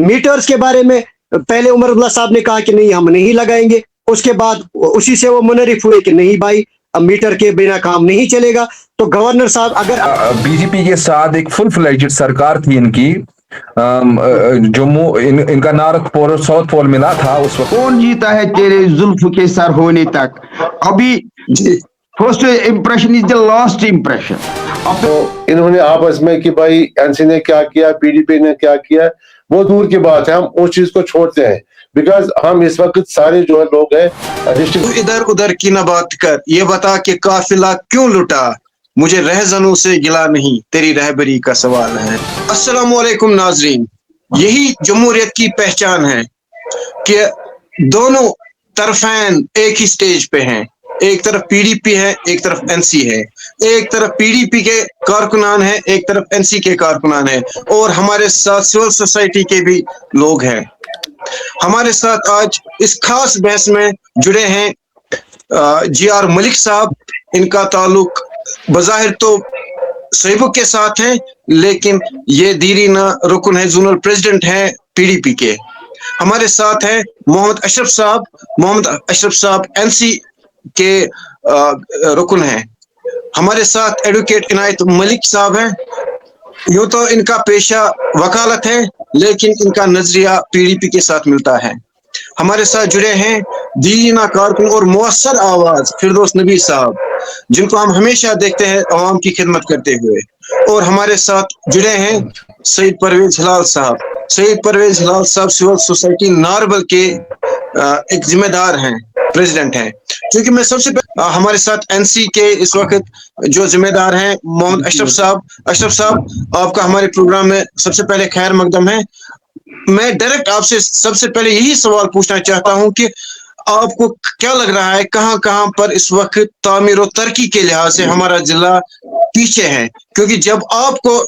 Metres के बारे में पहले उमर अब्दुल्ला साहब ने कहा कि नहीं हम नहीं लगाएंगे, उसके बाद उसी से वो मुनरिफ हुए कि नहीं भाई अब मीटर के बिना काम नहीं चलेगा। तो गवर्नर साहब अगर बीजेपी के साथ एक फुल फ्लेज्ड सरकार थी इनकी, जम्मू इनका नॉर्थ पोल और साउथ पोल मिला था उस वक्त। कौन जीता है तेरे जुल्फ के सर होने तक? अभी first impression is the last impression. तो इन्होंने आपस में कि भाई एनसी ने क्या किया, पीडीपी ने क्या किया, वो दूर की बात है, हम उस चीज को छोड़ते हैं। बिकॉज हम इस वक्त सारे जो है लोग हैं डिस्ट्रिक्ट। इधर उधर की ना बात कर, ये बता कि काफिला क्यों लुटा, मुझे रहजनों से गिला नहीं, तेरी रहबरी का सवाल है। अस्सलाम वालेकुम नाजरीन, यही जमहूरियत की पहचान है कि दोनों तरफैन एक ही स्टेज पे हैं। एक तरफ पीडीपी है, एक तरफ एनसी है। एक तरफ पीडीपी के कारकुनान है, एक तरफ एनसी के कारकुनान है, और हमारे साथ सिविल सोसाइटी के भी लोग हैं। हमारे साथ आज इस खास बहस में जुड़े हैं जी.आर. मलिक साहब। इनका ताल्लुक बज़ाहिर तो सहीबुक के साथ है, लेकिन ये दीरीना रुकन है, जोनल प्रेसिडेंट हैं पीडीपी के। हमारे साथ है मोहम्मद अशरफ साहब। मोहम्मद अशरफ साहब एनसी के रुकन हैं। हमारे साथ एडवोकेट इनायत मलिक साहब हैं। यूं तो इनका पेशा वकालत है, लेकिन इनका नजरिया पीडीपी के साथ मिलता है। हमारे साथ जुड़े हैं दीना कारकुन और मुअस्सर आवाज फिरदौस नबी साहब, जिनको हम हमेशा देखते हैं अवाम की खिदमत करते हुए। और हमारे साथ जुड़े हैं सईद परवेज हिलाल साहब। सईद परवेज हिलाल साहब सिविल सोसाइटी नारबल के एक जिम्मेदार हैं, प्रेसिडेंट हैं। क्योंकि मैं सबसे हमारे साथ एनसी के इस वक्त जो जिम्मेदार हैं मोहम्मद अशरफ साहब। अशरफ साहब, आपका हमारे प्रोग्राम में सबसे पहले खैर मकदम है। मैं डायरेक्ट आपसे सबसे पहले यही सवाल पूछना चाहता हूं कि आपको क्या लग रहा है कहां कहां पर इस वक्त तामीर और तरक्की के लिहाज से हमारा जिला पीछे है? क्योंकि जब आपको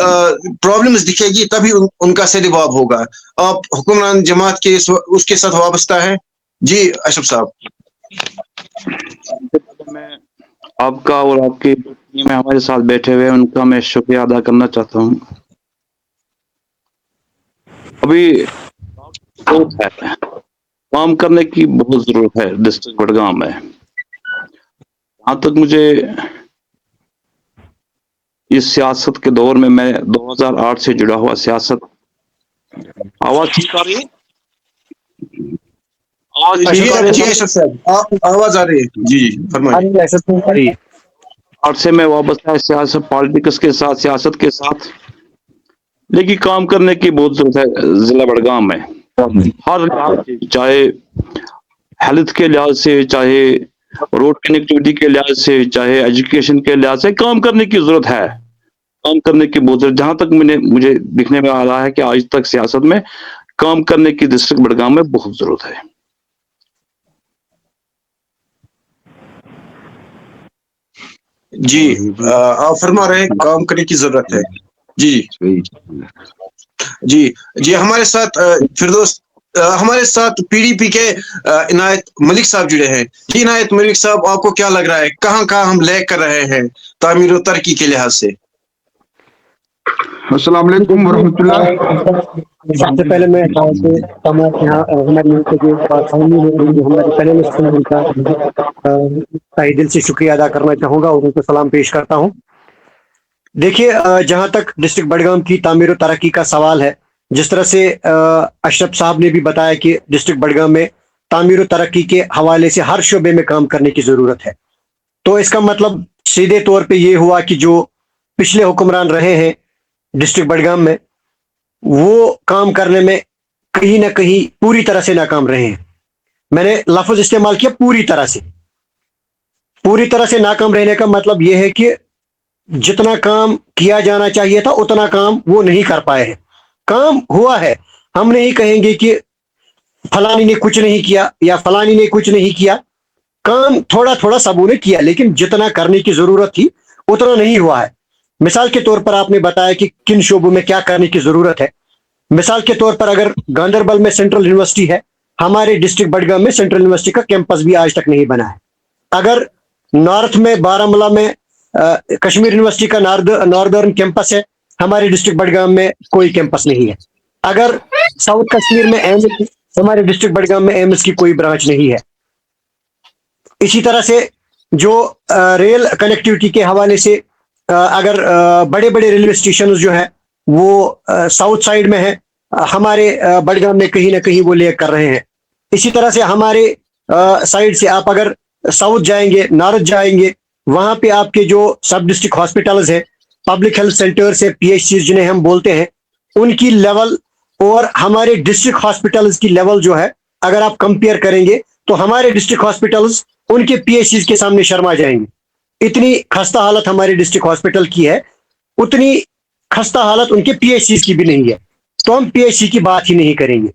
प्रॉब्लम्स दिखेगी तभी उनका सद्भाव होगा। आप हुक्मरान जमात के उसके साथ वाबस्ता है। जी अशरफ साहब। मैं आपका और आपके टीम में हमारे साथ बैठे हुए उनका मैं शुक्रिया अदा करना चाहता हूँ। अभी काम करने की बहुत जरूरत है डिस्ट्रिक्ट बड़गाम में। जहाँ तक मुझे इस सियासत के दौर में, मैं 2008 से जुड़ा हुआ सियासत। आवाज ठीक आ रही है? आवाज आ रही है? जी फरमाइए। आठ से मैं वाबस्ता है सियासत, पॉलिटिक्स के साथ, सियासत के साथ, लेकिन काम करने की बहुत जरूरत है जिला बड़गाम में। हर लिहाज से, चाहे हेल्थ के लिहाज से, चाहे रोड कनेक्टिविटी के लिहाज से, चाहे एजुकेशन के लिहाज से, काम करने की जरूरत है। काम करने की बहुत जरूरत, जहां तक मुझे दिखने में आ रहा है कि आज तक सियासत में काम करने की डिस्ट्रिक्ट बड़गाम में बहुत जरूरत है। जी आप फरमा रहे हैं काम करने की जरूरत है। जी जी जी हमारे साथ फिरदौस, हमारे साथ पीडीपी के इनायत मलिक साहब जुड़े हैं। जी इनायत मलिक साहब, आपको क्या लग रहा है कहां कहां हम लैग कर रहे हैं तामीर और तरक्की के लिहाज से? अस्सलाम वालेकुम वरहमतुल्लाह। सबसे पहले मैं तहे दिल से शुक्रिया अदा करना चाहूँगा और उनको सलाम पेश करता हूँ। देखिए, जहाँ तक डिस्ट्रिक्ट बड़गाम की तामीर और तरक्की का सवाल है, जिस तरह से अशरफ साहब ने भी बताया कि डिस्ट्रिक्ट बड़गाम में तामीर और तरक्की के हवाले से हर शोबे में काम करने की ज़रूरत है। तो इसका मतलब सीधे तौर पे ये हुआ कि जो पिछले हुक्मरान रहे हैं डिस्ट्रिक्ट बड़गाम में, वो काम करने में कहीं ना कहीं पूरी तरह से नाकाम रहे हैं। मैंने लफ्ज इस्तेमाल किया पूरी तरह से। पूरी तरह से नाकाम रहने का मतलब यह है कि जितना काम किया जाना चाहिए था उतना काम वो नहीं कर पाए हैं। काम हुआ है, हम नहीं कहेंगे कि फलानी ने कुछ नहीं किया या फलानी ने कुछ नहीं किया। काम थोड़ा थोड़ा सबों ने किया, लेकिन जितना करने की जरूरत थी उतना नहीं हुआ है। मिसाल के तौर पर आपने बताया कि किन शोबों में क्या करने की जरूरत है। मिसाल के तौर पर अगर गांदरबल में सेंट्रल यूनिवर्सिटी है, हमारे डिस्ट्रिक्ट बड़गाम में सेंट्रल यूनिवर्सिटी का कैंपस भी आज तक नहीं बना है। अगर नॉर्थ में बारामूला में कश्मीर यूनिवर्सिटी का नॉर्दर्न कैंपस है, हमारे डिस्ट्रिक्ट बड़गाम में कोई कैंपस नहीं है। अगर साउथ कश्मीर में एम्स, हमारे डिस्ट्रिक्ट बड़गाम में एम्स की कोई ब्रांच नहीं है। इसी तरह से जो रेल कनेक्टिविटी के हवाले से अगर बड़े बड़े रेलवे स्टेशन जो है वो साउथ साइड में है, हमारे बड़गाम में कहीं ना कहीं वो ले कर रहे हैं। इसी तरह से हमारे साइड से आप अगर साउथ जाएंगे, नॉर्थ जाएंगे, वहां पे आपके जो सब डिस्ट्रिक्ट हॉस्पिटल्स है, पब्लिक हेल्थ सेंटर्स है, PHC जिन्हें हम बोलते हैं, उनकी लेवल और हमारे डिस्ट्रिक्ट हॉस्पिटल्स की लेवल जो है, अगर आप कंपेयर करेंगे तो हमारे डिस्ट्रिक्ट हॉस्पिटल्स उनके PHC के सामने शर्मा जाएंगे। इतनी खस्ता हालत हमारे डिस्ट्रिक्ट हॉस्पिटल की है, उतनी खस्ता हालत उनके PHC की भी नहीं है, तो हम PHC की बात ही नहीं करेंगे।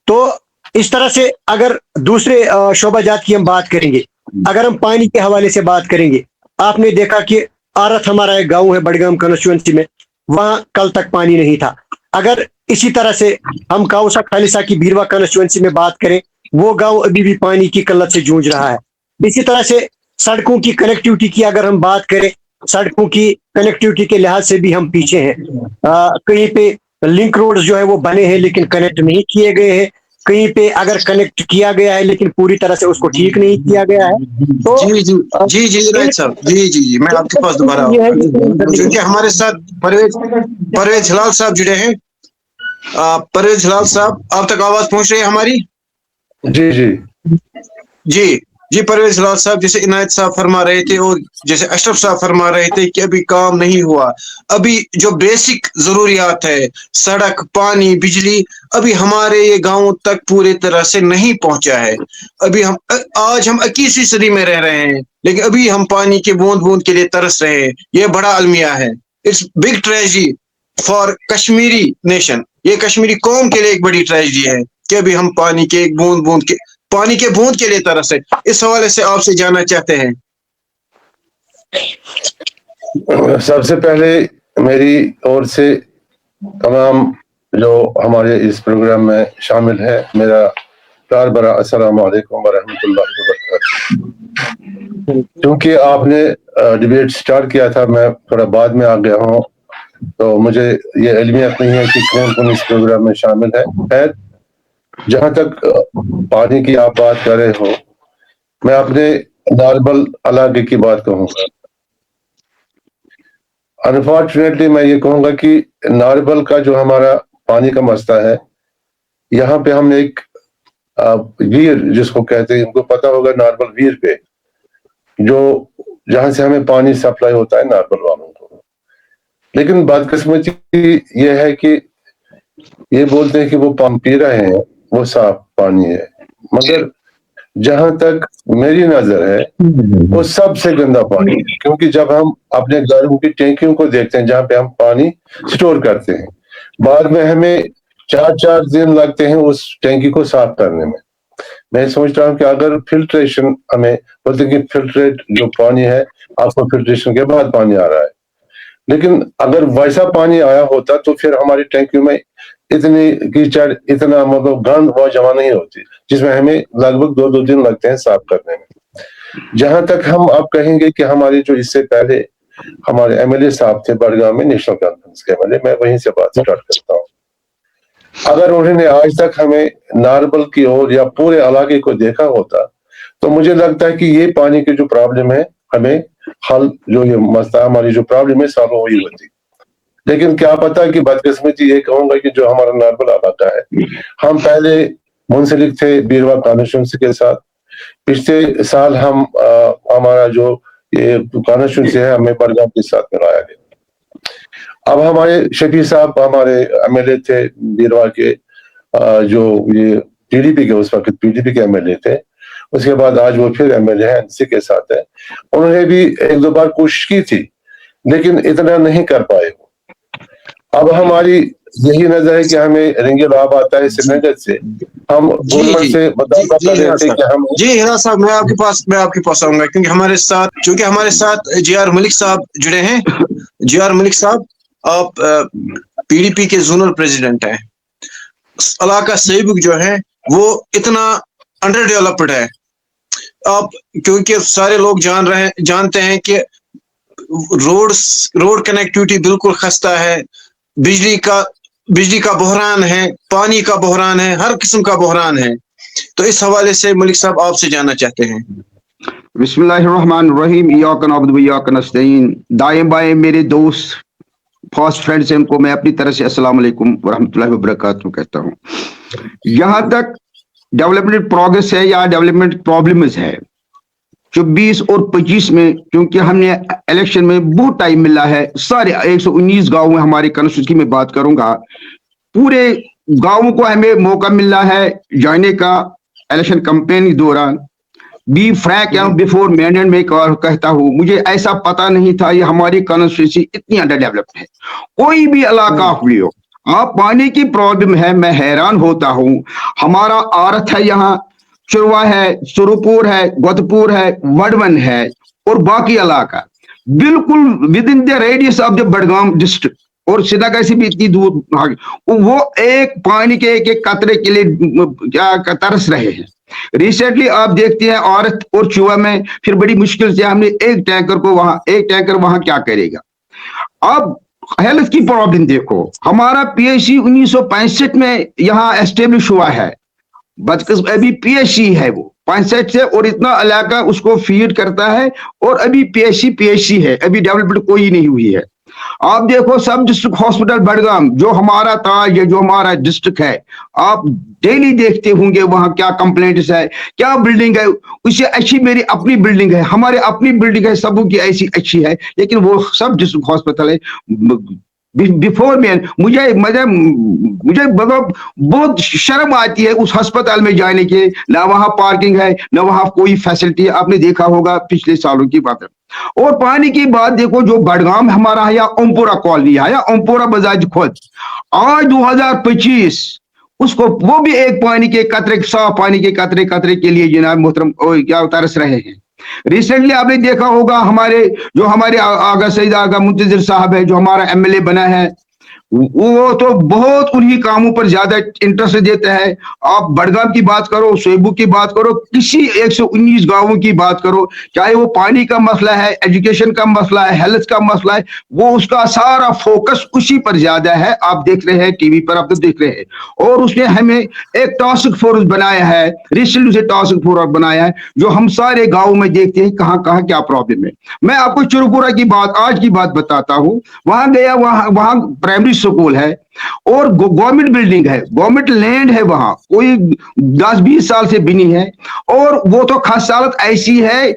तो इस तरह से अगर दूसरे शोबाजात की हम बात करेंगे, अगर हम पानी के हवाले से बात करेंगे, आपने देखा कि आरत हमारा एक गांव है बड़गाम कॉन्स्टिट्यूएंसी में, वहां कल तक पानी नहीं था। अगर इसी तरह से हम काउसा खालिसा की बीरवा कॉन्स्टिट्यूएंसी में बात करें, वो गांव अभी भी पानी की किल्लत से जूझ रहा है। इसी तरह से सड़कों की कनेक्टिविटी की अगर हम बात करें, सड़कों की कनेक्टिविटी के लिहाज से भी हम पीछे हैं। कहीं पे लिंक रोड जो है वो बने हैं लेकिन कनेक्ट नहीं किए गए हैं, कहीं पे अगर कनेक्ट किया गया है लेकिन पूरी तरह से उसको ठीक नहीं किया गया है। तो जी राइट साहब, जी मैं आपके पास दोबारा आऊंगा, क्योंकि हमारे साथ परवेज हिलाल साहब जुड़े हैं। परवेज हिलाल साहब, आप तक आवाज पहुंच रही है हमारी? जी परवेज हिलाल साहब, जैसे इनायत साहब फरमा रहे थे और जैसे अशरफ साहब फरमा रहे थे कि अभी काम नहीं हुआ, अभी जो बेसिक जरूरियात है, सड़क, पानी, बिजली, अभी हमारे ये गांवों तक पूरी तरह से नहीं पहुंचा है। अभी आज हम 21वीं सदी में रह रहे हैं, लेकिन अभी हम पानी के बूंद बूंद के लिए तरस रहे हैं। ये बड़ा अलमिया है। It's big tragedy for Kashmiri nation. ये कश्मीरी कौम के लिए एक बड़ी ट्रेजेडी है कि अभी हम पानी के बूंद के लिए तरस है। इस हवाले से आपसे जानना चाहते हैं। सबसे पहले मेरी ओर से तमाम जो हमारे इस प्रोग्राम में शामिल है, मेरा प्यार भरा अस्सलाम वालेकुम व रहमतुल्लाहि व बरकातहू। क्योंकि आपने डिबेट स्टार्ट किया था, मैं थोड़ा बाद में आ गया हूँ, तो मुझे ये इल्मियत नहीं है कि कौन कौन इस प्रोग्राम में शामिल है। खैर, जहां तक पानी की आप बात कर रहे हो, मैं अपने नारबल इलाके की बात कहूँगा। अनफॉर्चुनेटली मैं ये कहूँगा कि नारबल का जो हमारा पानी का मसला है, यहाँ पे हम एक वीर जिसको कहते हैं, इनको पता होगा नारबल वीर पे, जो जहां से हमें पानी सप्लाई होता है नारबल वालों को। लेकिन बदकिस्मती ये है कि ये बोलते हैं कि वो पानी पी रहे हैं, वो साफ पानी है, मगर जहां तक मेरी नजर है वो सबसे गंदा पानी है। क्योंकि जब हम अपने घरों की टैंकियों को देखते हैं जहां पे हम पानी स्टोर करते हैं, बाद में हमें 4-4 दिन लगते हैं उस टैंकी को साफ करने में। मैं सोच रहा हूँ कि अगर फिल्ट्रेशन, हमें बोलते हैं कि फिल्ट्रेट जो पानी है आपको फिल्ट्रेशन के बाद पानी आ रहा है, लेकिन अगर वैसा पानी आया होता तो फिर हमारी टैंकियों में इतनी कीचड़, इतना मतलब गंद बहुत जमा नहीं होती, जिसमें हमें लगभग 2-2 दिन लगते हैं साफ करने में। जहां तक हम अब कहेंगे कि हमारे जो इससे पहले हमारे MLA साहब थे बड़गाम में, नेशनल कॉन्फ्रेंस के MLA, मैं वहीं से बात स्टार्ट करता हूँ। अगर उन्होंने आज तक हमें नारबल की ओर या पूरे इलाके को देखा होता तो मुझे लगता है कि ये पानी की जो प्रॉब्लम है, हमें हल, जो ये मसला हमारी जो प्रॉब्लम है, सॉल्व हुई होती। लेकिन क्या पता कि बदकिस्मती ये कहूंगा कि जो हमारा नारबल इलाका है, हम पहले मुंसलिक थे बीरवा कॉन्स्टिट्यूंसी के साथ। पिछले साल हम हमारा जो ये कॉन्स्टिट्यूंसी है, हमें बड़गाम के साथ मिलाया गया। अब हमारे शफी साहब हमारे MLA थे बीरवा के, जो ये PDP के, उस वक्त PDP के MLA थे। उसके बाद आज वो फिर MLA है, NC के साथ है। उन्होंने भी 1-2 बार कोशिश की थी, लेकिन इतना नहीं कर पाए। अब हमारी यही नजर है कि हमें रिंगे लाभ आता है श्रीनगर से, हम गवर्नमेंट से मुतालबा कर रहे थे कि हम। जी हिरा साहब, मैं आपके पास आऊंगा, क्योंकि हमारे साथ JR मलिक साहब जुड़े हैं। JR मलिक साहब, आप PDP के जोनल प्रेसिडेंट हैं। इलाका सेबुक जो है वो इतना अंडर डेवलप्ड है। आप, क्योंकि सारे लोग जानते हैं कि रोड कनेक्टिविटी बिल्कुल खस्ता है, बिजली का बिजली का बहरान है, पानी का बहरान है, हर किस्म का बहरान है। तो इस हवाले से मलिक साहब आपसे जानना चाहते हैं। बिस्मिल्लाहिर्रहमानिर्रहीम, इय्याका नअबुदु व इय्याका नस्तईन। दाएं बाएं मेरे दोस्त फर्स्ट फ्रेंड्स हैं, उनको मैं अपनी तरफ से अस्सलाम वालेकुम व रहमतुल्लाहि व बरकातहू कहता हूँ। यहाँ तक डेवलपमेंट प्रोग्रेस है या डेवलपमेंट प्रॉब्लम्स है 24 और 25 में, क्योंकि हमने इलेक्शन में बहुत टाइम मिला है। सारे 119 गाँव में हमारे कंस्टिट्यूंसी में बात करूंगा, पूरे गाँवों को हमें मौका मिला है जाने का इलेक्शन कैंपेन के दौरान। बी फ्रैंक या बिफोर मैंडेट में कहता हूँ, मुझे ऐसा पता नहीं था ये हमारी कॉन्स्टिट्यूंसी इतनी अंडर डेवलप्ड है। कोई भी इलाका हो, आप पानी की प्रॉब्लम है, मैं हैरान होता हूँ। हमारा आरत है, यहाँ चुरवा है, सुरपुर है, गोतपुर है, वडवन है और बाकी इलाका बिल्कुल with in the radius of the Budgam district, और श्रीनगर से भी इतनी दूर, वो एक पानी के एक कतरे के लिए क्या तरस रहे हैं। रिसेंटली आप देखते हैं औरत और चुआ में फिर बड़ी मुश्किल से हमने एक टैंकर वहां क्या करेगा। अब हेल्थ की प्रॉब्लम देखो, हमारा पीएचसी 1965 में यहाँ एस्टेब्लिश हुआ है, अभी पीएचसी है वो 65 से, और इतना इलाका उसको फीड करता है, और अभी पीएचसी है, अभी डेवलपमेंट कोई नहीं हुई है। आप देखो सब डिस्ट्रिक्ट हॉस्पिटल बडगाम जो हमारा ताज है, जो हमारा डिस्ट्रिक्ट है, आप डेली देखते होंगे वहां क्या कंप्लेंट्स है, क्या बिल्डिंग है। उससे अच्छी मेरी अपनी बिल्डिंग है, हमारे अपनी बिल्डिंग है, सबों की ऐसी अच्छी है, लेकिन वो सब डिस्ट्रिक्ट हॉस्पिटल है। बिफोर में मुझे बहुत शर्म आती है उस अस्पताल में जाने के, ना वहां पार्किंग है, ना वहां कोई फैसिलिटी है। आपने देखा होगा पिछले सालों की बात है। और पानी की बात देखो, जो बडगाम हमारा है या ओमपुरा कॉलोनी है या ओमपुरा बजाज खुद, आज 2025 उसको वो भी एक पानी के कतरे, साफ पानी के कतरे के लिए जनाब मोहतरम क्या तरस रहे हैं। रिसेंटली आपने देखा होगा हमारे आगा सईद आगा मुंतजिर साहब है, जो हमारा एमएलए बना है, वो तो बहुत उन्हीं कामों पर ज्यादा इंटरेस्ट देता है। आप बडगाम की बात करो, सोएबू की बात करो, किसी 119 गांवों की बात करो, चाहे वो पानी का मसला है, एजुकेशन का मसला है, हेल्थ का मसला है, वो उसका सारा फोकस उसी पर ज्यादा है। आप देख रहे हैं टीवी पर, आप तो देख रहे हैं। और उसने हमें एक टास्क फोर्स बनाया है, रिसेंटली से टास्क फोर्स बनाया है, जो हम सारे गाँव में देखते हैं कहाँ कहाँ क्या प्रॉब्लम है। मैं आपको चुरपुरा की बात, आज की बात बताता हूँ। वहां गया, वहां प्राइमरी स्कूल है और गवर्नमेंट बिल्डिंग है, गवर्नमेंट लैंड है, वहां कोई 10-20 साल से बनी है, और वो तो खास हालत ऐसी है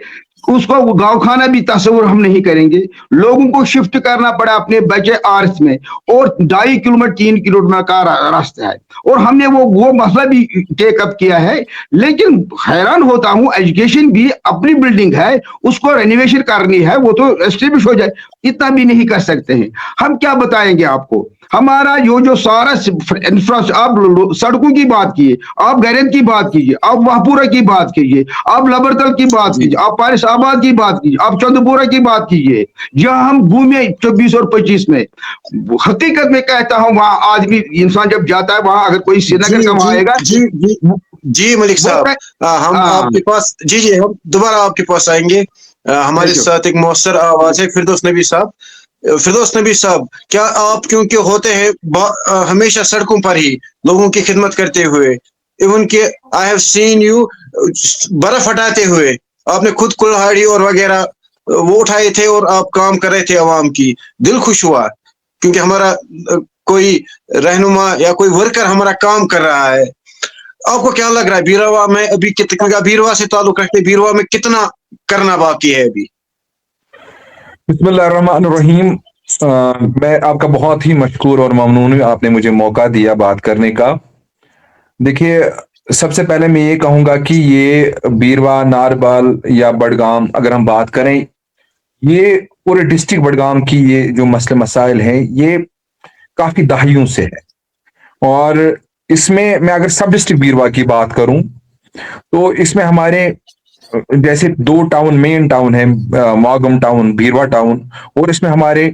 उसको गाँव खाना भी तस्वुर हम नहीं करेंगे। लोगों को शिफ्ट करना पड़ा अपने बचे आर्थ में, और 2.5 किलोमीटर 3 किलोमीटर का रास्ता है, और हमने वो मसला भी टेकअप किया है। लेकिन हैरान होता हूँ, एजुकेशन भी अपनी बिल्डिंग है, उसको रेनोवेशन करनी है, वो तो एस्टेब्लिश हो जाए, इतना भी नहीं कर सकते हैं। हम क्या बताएंगे आपको, हमारा जो सारा इंफ्रास्ट्रक्चर, आप सड़कों की बात कीजिए, आप गैरेज की बात कीजिए, आप वाहपुरा की बात कीजिए, आप लबरतल की बात कीजिए, आप पारिसाबाद की बात कीजिए, आप चंदपुरा की बात कीजिए, जहां हम घूमे 24 और 25 में। हकीकत में कहता हूं, वहां आदमी इंसान जब जाता है, वहां अगर कोई श्रीनगर कमाएगा। जी मलिक साहब, हम आपके पास, जी हम दोबारा आपके पास आएंगे। हमारे साथ एक मौसर आवाज है, फिरदौस नबी साहब। फिरदौस नबी साहब, क्या आप क्योंकि होते हैं हमेशा सड़कों पर ही लोगों की खिदमत करते हुए, इवन के आई हैव सीन यू बर्फ हटाते हुए, आपने खुद कुल्हाड़ी और वगैरह वो उठाए थे और आप काम कर रहे थे आवाम की, दिल खुश हुआ क्योंकि हमारा कोई रहनुमा या कोई वर्कर हमारा काम कर रहा है। आपको क्या लग रहा है बीरवा में अभी कितना, बीरवा से ताल्लुक रखते, बीरवा में कितना करना बाकी है अभी? बिस्मिल्लाहिर्रहमानिर्रहीम। मैं आपका बहुत ही मशकूर और ममनून हूं, आपने मुझे मौका दिया बात करने का। देखिए, सबसे पहले मैं ये कहूंगा कि ये बीरवा, नारबल या बडगाम, अगर हम बात करें, ये पूरे डिस्ट्रिक्ट बडगाम की ये जो मसले मसाइल हैं, ये काफी दहाइयों से है। और इसमें मैं अगर सब डिस्ट्रिक्ट बीरवा की बात करूं, तो इसमें हमारे जैसे 2 टाउन, मेन टाउन है, मागम टाउन, बीरवा टाउन, और इसमें हमारे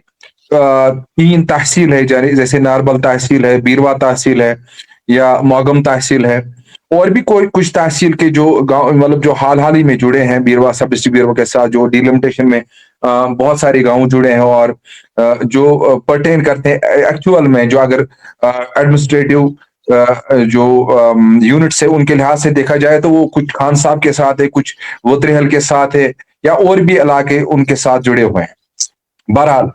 3 तहसील है, जैसे नारबल तहसील है, बीरवा तहसील है या मागम तहसील है, और भी कुछ तहसील के जो गांव, मतलब जो हाल ही में जुड़े हैं बीरवा, सब डिस्ट्रिक्ट बीरवा के साथ, जो डिलिमिटेशन में बहुत सारे गांव जुड़े हैं और जो पर्टेन करते हैं एक्चुअल में, जो अगर एडमिनिस्ट्रेटिव जो यूनिट्स है उनके लिहाज से देखा जाए तो वो कुछ खान साहब के साथ है, कुछ वोत्रेहल के साथ है, या और भी इलाके उनके साथ जुड़े हुए हैं। बहरहाल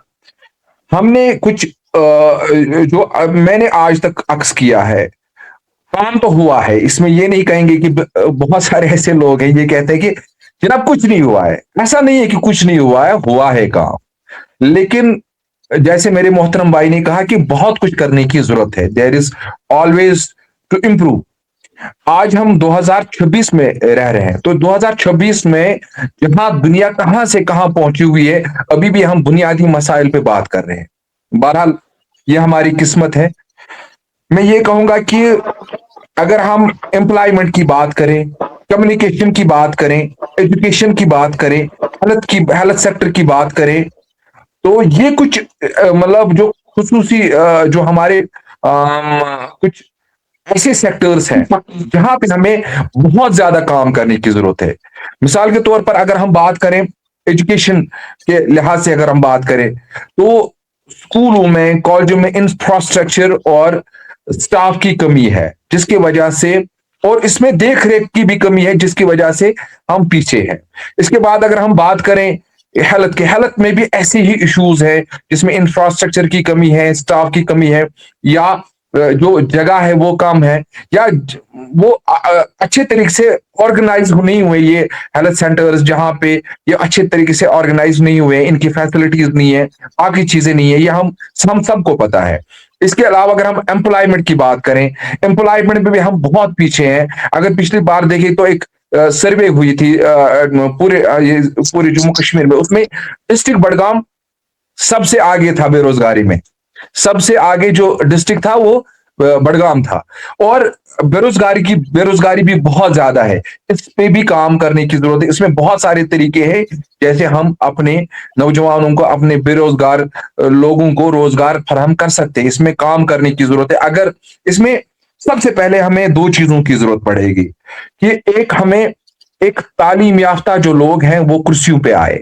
हमने कुछ जो मैंने आज तक अक्स किया है, काम तो हुआ है, इसमें ये नहीं कहेंगे कि बहुत सारे ऐसे लोग हैं ये कहते हैं कि जनाब कुछ नहीं हुआ है। ऐसा नहीं है कि कुछ नहीं हुआ है काम, लेकिन जैसे मेरे मोहतरम भाई ने कहा कि बहुत कुछ करने की जरूरत है। There is always to improve. आज हम 2026 में रह रहे हैं, तो 2026 में जहां दुनिया कहां से कहां पहुंची हुई है, अभी भी हम बुनियादी मसाइल पे बात कर रहे हैं। बहरहाल ये हमारी किस्मत है। मैं ये कहूंगा कि अगर हम एम्प्लॉयमेंट की बात करें, कम्युनिकेशन की बात करें, एजुकेशन की बात करें, हेल्थ सेक्टर की बात करें, तो ये कुछ मतलब जो खुसूसी जो हमारे कुछ ऐसे सेक्टर्स हैं जहां पे हमें बहुत ज्यादा काम करने की जरूरत है। मिसाल के तौर पर अगर हम बात करें एजुकेशन के लिहाज से, अगर हम बात करें तो स्कूलों में, कॉलेजों में इंफ्रास्ट्रक्चर और स्टाफ की कमी है, जिसकी वजह से, और इसमें देख रेख की भी कमी है, जिसकी वजह से हम पीछे हैं। इसके बाद अगर हम बात करें हेल्थ में भी ऐसे ही इश्यूज है, जिसमें इंफ्रास्ट्रक्चर की कमी है, स्टाफ की कमी है, या जो जगह है वो कम है, या वो अच्छे तरीके से ऑर्गेनाइज नहीं हुए ये हेल्थ सेंटर्स, जहां पे ये अच्छे तरीके से ऑर्गेनाइज नहीं हुए, इनकी फैसिलिटीज नहीं है, बाकी चीजें नहीं है, ये हम सबको पता है। इसके अलावा अगर हम एम्प्लॉयमेंट की बात करें, एम्प्लॉयमेंट में भी हम बहुत पीछे हैं। अगर पिछली बार देखें तो एक सर्वे हुई थी पूरे जम्मू कश्मीर में, उसमें डिस्ट्रिक्ट बडगाम सबसे आगे था बेरोजगारी में। सबसे आगे जो डिस्ट्रिक्ट था वो बडगाम था, और बेरोजगारी भी बहुत ज्यादा है। इस पे भी काम करने की जरूरत है। इसमें बहुत सारे तरीके हैं जैसे हम अपने नौजवानों को, अपने बेरोजगार लोगों को रोजगार फराहम कर सकते हैं। इसमें काम करने की जरूरत है। अगर इसमें सबसे पहले हमें दो चीजों की जरूरत पड़ेगी कि एक, हमें एक तालीम याफ्ता जो लोग हैं वो कुर्सियों पे आए।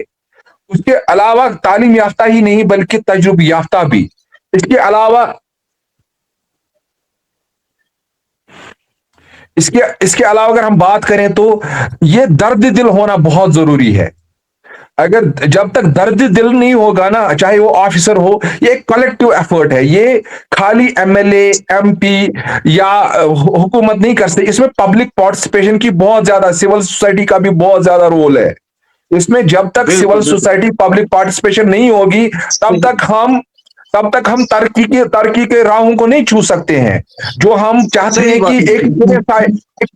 उसके अलावा तालीम याफ्ता ही नहीं बल्कि तजुर्बे याफ्ता भी। इसके अलावा अगर हम बात करें तो ये दर्द दिल होना बहुत जरूरी है। अगर जब तक दर्द दिल नहीं होगा ना, चाहे वो ऑफिसर हो, ये एक कलेक्टिव एफर्ट है। ये खाली एमएलए, एमपी या हुकूमत नहीं कर सकती। इसमें पब्लिक पार्टिसिपेशन की बहुत ज्यादा, सिविल सोसाइटी का भी बहुत ज्यादा रोल है इसमें। जब तक सिविल सोसाइटी, पब्लिक पार्टिसिपेशन नहीं होगी, तब तक हम तरक्की के राहों को नहीं छू सकते हैं। जो हम चाहते हैं कि एक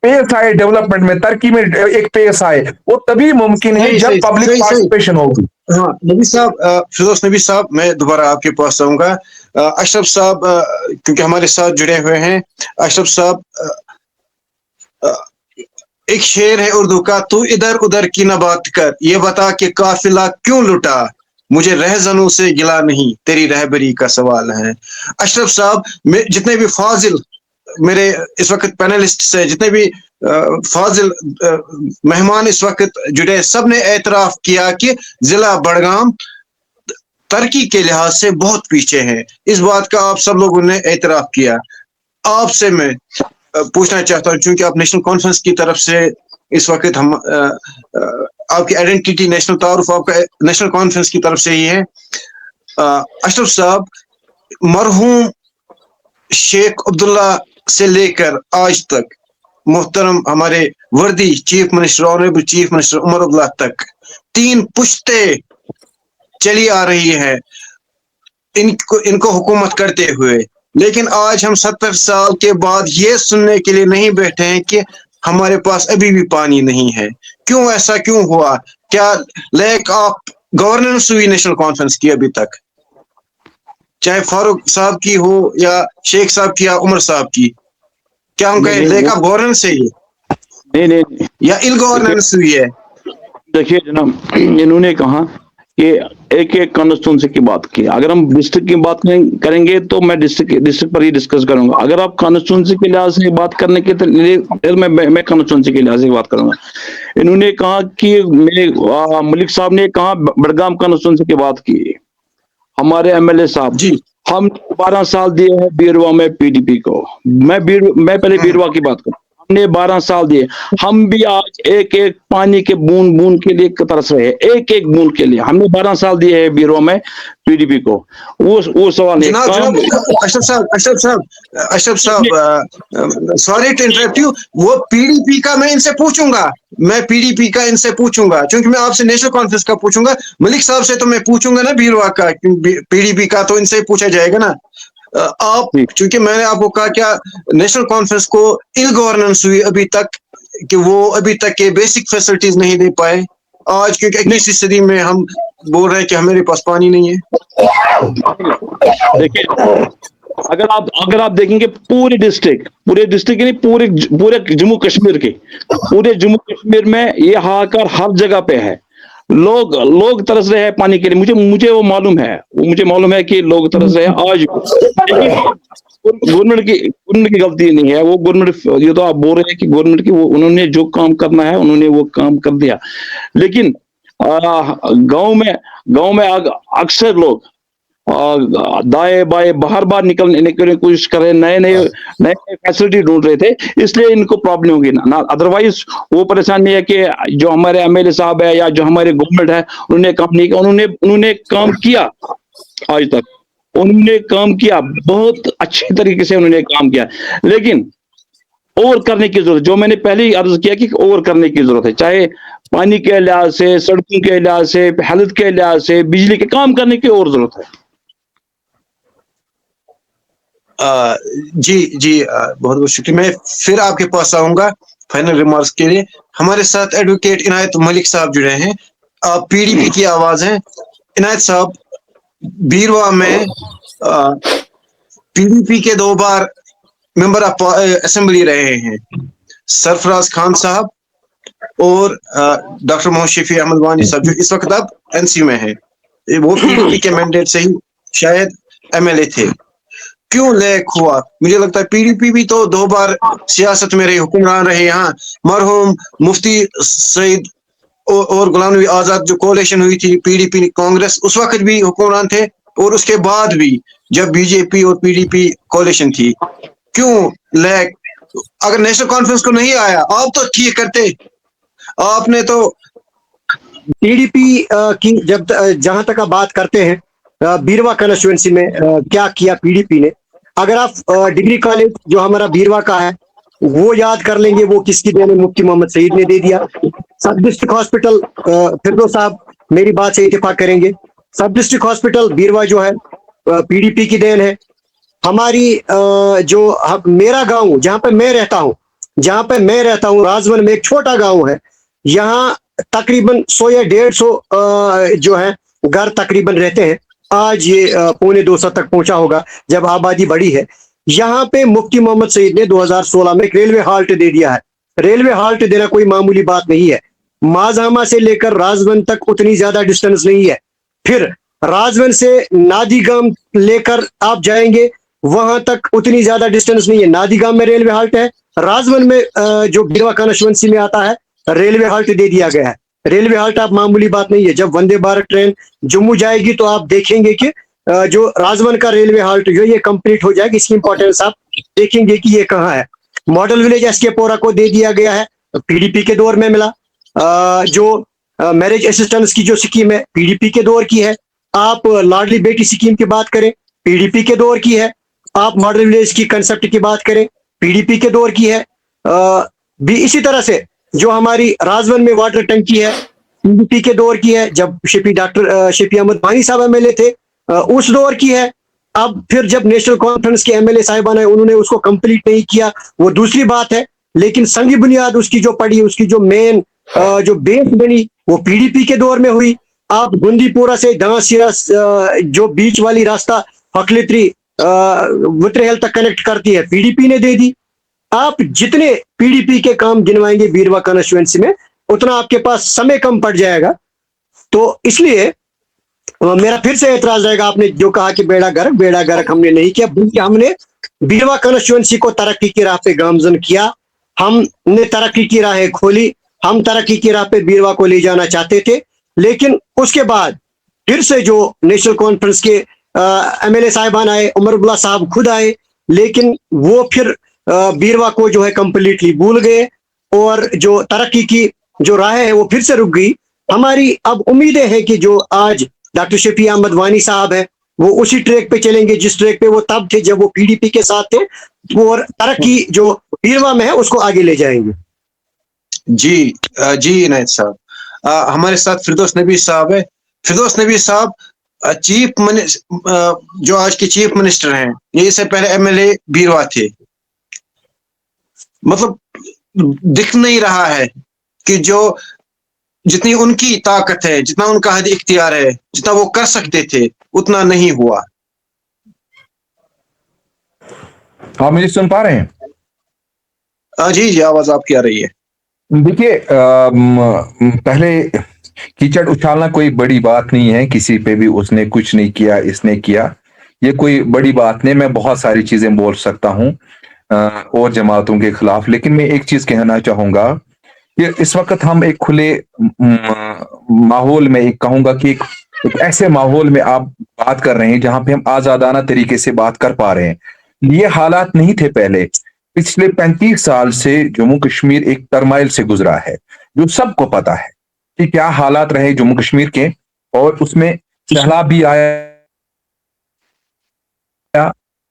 पेस आए डेवलपमेंट में, तरक्की में एक पेस आए, वो तभी मुमकिन है जब पब्लिक पार्टिसिपेशन होगी। हाँ नबी साहब, फिरोज नबी साहब, मैं दोबारा आपके पास आऊंगा। अशरफ साहब क्योंकि हमारे साथ जुड़े हुए हैं। अशरफ साहब, एक शेर है उर्दू का, तू इधर उधर की न बात कर, ये बता कि काफिला क्यों लुटा, मुझे रहजनों से गिला नहीं, तेरी रहबरी का सवाल है। अशरफ साहब, जितने भी फाजिल मेरे इस वक्त पैनलिस्ट हैं, जितने भी फाजिल मेहमान इस वक्त जुड़े, सब ने एतराफ किया कि जिला बडगाम तरक्की के लिहाज से बहुत पीछे है। इस बात का आप सब लोगों ने एतराफ किया। आपसे मैं पूछना चाहता हूँ, चूंकि आप नेशनल कॉन्फ्रेंस की तरफ से इस वक्त हम आपकी आइडेंटिटी, नेशनल तारुफ आपका नेशनल कॉन्फ्रेंस की तरफ से ही है। अशरफ साहब, मरहूम शेख अब्दुल्ला से लेकर आज तक मोहतरम हमारे worthy chief minister, honourable chief minister Omar Abdullah तक 3 पुश्ते चली आ रही है इनको हुकूमत करते हुए। लेकिन आज हम 70 साल के बाद ये सुनने के लिए नहीं बैठे हैं कि हमारे पास अभी भी पानी नहीं है। क्यों, ऐसा क्यों हुआ? क्या लैक ऑफ गवर्नेंस हुई नेशनल कॉन्फ्रेंस की अभी तक, चाहे फारूक साहब की हो या शेख साहब की या उमर साहब की? क्या हम कहें लैक ऑफ गवर्नेंस है ये? नहीं, या इल गवर्नेंस हुई है? देखिए जनाब, इन्होंने कहा कि एक एक कॉन्स्टिट्यूंसी की बात की। अगर हम डिस्ट्रिक्ट की बात करेंगे तो मैं डिस्ट्रिक्ट पर ही डिस्कस करूंगा। अगर आप कॉन्स्टिट्यूंसी के लिहाज से बात करने के लिए फिर मैं कॉन्स्टिट्यूंसी के लिहाज से बात करूंगा। इन्होंने कहा कि मेरे मलिक साहब ने कहा बड़गाम कॉन्स्टिट्यूंसी की बात की, हमारे एमएलए साहब जी हम 12 साल दिए हैं बीरवा में पीडीपी को। मैं पहले बीरवा की बात करूं, हमने 12 साल दिए, हम भी आज एक एक पानी के बूंद बूंद के लिए तरस रहे हैं, एक एक बूंद के लिए हमने 12 साल दिए हैं बीरवा में पीडीपी को। वो सवाल नहीं। जनाब अशरफ साहब सॉरी टू इंटरप्ट यू, वो पीडीपी का मैं इनसे पूछूंगा, मैं पीडीपी का इनसे पूछूंगा, क्योंकि मैं आपसे नेशनल कॉन्फ्रेंस का पूछूंगा, मलिक साहब से तो मैं पूछूंगा ना बीरवा का, पीडीपी का तो इनसे पूछा जाएगा ना। आप, क्योंकि मैंने आपको कहा क्या नेशनल कॉन्फ्रेंस को इल गवर्नेंस हुई अभी तक, कि वो अभी तक के बेसिक फैसिलिटीज नहीं दे पाए। आज क्योंकि 21वीं सदी में हम बोल रहे हैं कि हमारे पास पानी नहीं है। देखिए, अगर आप देखेंगे पूरे डिस्ट्रिक्ट नहीं, पूरे जम्मू कश्मीर में ये हाहाकार हर जगह पे है। लोग तरस रहे हैं पानी के लिए। मुझे वो मालूम है कि लोग तरस रहे हैं आज। गवर्नमेंट की गलती नहीं है, वो गवर्नमेंट, ये तो आप बोल रहे हैं कि गवर्नमेंट की, वो उन्होंने जो काम करना है उन्होंने वो काम कर दिया। लेकिन गांव में अक्सर लोग दाएं बाएं बाहर निकलने की कोशिश कर रहे, नए फैसिलिटी ढूंढ रहे थे, इसलिए इनको प्रॉब्लम होगी ना। अदरवाइज वो परेशान नहीं है कि जो हमारे एमएलए साहब है या जो हमारे गवर्नमेंट है उन्होंने काम नहीं किया। उन्होंने काम किया, आज तक उन्होंने काम किया, बहुत अच्छे तरीके से उन्होंने काम किया, लेकिन और करने की जरूरत, जो मैंने पहले ही अर्ज किया कि और करने की जरूरत है, चाहे पानी के लिहाज से, सड़कों के लिहाज से, हेल्थ के लिहाज से, बिजली के काम करने की और जरूरत है। जी बहुत बहुत शुक्रिया। मैं फिर आपके पास आऊंगा फाइनल रिमार्क्स के लिए। हमारे साथ एडवोकेट इनायत मलिक साहब जुड़े हैं, आप पीडीपी की आवाज हैं। इनायत साहब, बीरवा में पीडीपी के 2 बार मेंबर ऑफ असेंबली रहे हैं, सरफराज खान साहब और डॉक्टर मोहम्मद शफी अहमद वानी साहब, जो इस वक्त अब एनसी में है। वो पीडीपी के मैंडेट से ही शायद एमएलए थे। क्यों लैक हुआ? मुझे लगता है पीडीपी भी तो 2 बार सियासत में रहे, हुक्मरान रहे। यहाँ मरहूम मुफ्ती सईद और गुलाम नबी आजाद जो कोalition हुई थी पीडीपी कांग्रेस, उस वक्त भी हुक्मरान थे, और उसके बाद भी जब बीजेपी और पीडीपी कोalition थी। क्यों लैक? अगर नेशनल कॉन्फ्रेंस को नहीं आया, आप तो ठीक करते, आपने तो पीडीपी की जहां तक आप बात करते हैं, बीरवा कॉन्स्टिट्यूएंसी में क्या किया पीडीपी ने, अगर आप डिग्री कॉलेज जो हमारा बीरवा का है वो याद कर लेंगे, वो किसकी देन है? मुफ्ती मोहम्मद सईद ने दे दिया। सब डिस्ट्रिक्ट हॉस्पिटल, फिरदौस साहब मेरी बात से इत्तेफाक करेंगे, सब डिस्ट्रिक्ट हॉस्पिटल बीरवा जो है पीडीपी की देन है। हमारी मेरा गांव जहां पे मैं रहता हूं, राजवन में एक छोटा गांव है, यहाँ तकरीबन 100 या 150 जो है घर तकरीबन रहते हैं। आज ये 1.25 तक पहुंचा होगा जब आबादी बढ़ी है। यहाँ पे मुफ्ती मोहम्मद सईद ने 2016 में एक रेलवे हाल्ट दे दिया है। रेलवे हाल्ट देना कोई मामूली बात नहीं है। माजहामा से लेकर राजवन तक उतनी ज्यादा डिस्टेंस नहीं है। फिर राजवन से नादीगाम लेकर आप जाएंगे, वहां तक उतनी ज्यादा डिस्टेंस नहीं है। नादीगाम में रेलवे हाल्ट है, राजवन में जो बीरवा कॉन्स्टिट्यूएंसी में आता है रेलवे हाल्ट दे दिया गया है। रेलवे हाल्ट आप मामूली बात नहीं है। जब वंदे भारत ट्रेन जम्मू जाएगी तो आप देखेंगे कि जो राजवन का रेलवे हाल्ट जो ये कंप्लीट हो जाएगी, इसकी इंपॉर्टेंस आप देखेंगे कि ये कहाँ है। मॉडल विलेज एसके पोरा को दे दिया गया है, पीडीपी के दौर में मिला। जो मैरिज असिस्टेंस की जो स्कीम है पीडीपी के दौर की है। आप लाडली बेटी स्कीम की बात करें, पीडीपी के दौर की है। आप मॉडल विलेज की कंसेप्ट की बात करें, पीडीपी के दौर की है। भी इसी तरह से जो हमारी राजवन में वाटर टंकी है पीडीपी के दौर की है, जब डॉक्टर शफी अहमद वानी साहब एमएलए थे, उस दौर की है। अब फिर जब नेशनल कॉन्फ्रेंस के एमएलए साहिबान है उन्होंने उसको कंप्लीट नहीं किया, वो दूसरी बात है। लेकिन संगी बुनियाद उसकी जो पड़ी, उसकी जो मेन जो बेस बनी, वो पीडीपी के दौर में हुई। आप गुंदीपुरा से दांसिया जो बीच वाली रास्ता फकलित्री वुतरेहल तक कनेक्ट करती है, पीडीपी ने दे दी। आप जितने पीडीपी के काम गिनवाएंगे बीरवा कॉन्स्टिट्यूएंसी में, उतना आपके पास समय कम पड़ जाएगा। तो इसलिए मेरा फिर से एतराज रहेगा, आपने जो कहा कि बेड़ा गर्क हमने नहीं किया, बल्कि हमने बीरवा कंस्टिट्यूंसी को तरक्की की राह पे गामजन किया। हमने तरक्की की राहें खोली, हम तरक्की की राह पे बीरवा को ले जाना चाहते थे, लेकिन उसके बाद फिर से जो नेशनल कॉन्फ्रेंस के एमएलए साहिबान आए, उमर अब्दुल्ला साहब खुद आए, लेकिन वो फिर बीरवा को जो है कंप्लीटली भूल गए और जो तरक्की की जो राह है वो फिर से रुक गई। हमारी अब उम्मीदें हैं कि जो आज डॉक्टर शफी अहमद वानी साहब है वो उसी ट्रैक पे चलेंगे जिस ट्रैक पे वो तब थे जब वो पीडीपी के साथ थे, और तरक्की जो बीरवा में है उसको आगे ले जाएंगे। जी इनायत साहब, हमारे साथ फिरदौस नबी साहब है। फिरदौस नबी साहब जो आज के चीफ मिनिस्टर हैं, ये इससे पहले एमएलए बीरवा थे। मतलब दिख नहीं रहा है कि जो जितनी उनकी ताकत है, जितना उनका हद इख्तियार है, जितना वो कर सकते थे, उतना नहीं हुआ। आप मुझे सुन पा रहे हैं? जी आवाज आपकी आ रही है। देखिए, पहले कीचड़ उछालना कोई बड़ी बात नहीं है, किसी पे भी उसने कुछ नहीं किया, इसने किया, ये कोई बड़ी बात नहीं। मैं बहुत सारी चीजें बोल सकता हूँ और जमातों के खिलाफ, लेकिन मैं एक चीज कहना चाहूंगा कि इस वक्त हम एक खुले माहौल में, एक कहूंगा कि एक ऐसे माहौल में आप बात कर रहे हैं जहां पे हम आजादाना तरीके से बात कर पा रहे हैं। ये हालात नहीं थे पहले। पिछले 35 साल से जम्मू कश्मीर एक टर्माइल से गुजरा है, जो सबको पता है कि क्या हालात रहे जम्मू कश्मीर के, और उसमें सैलाब भी आया,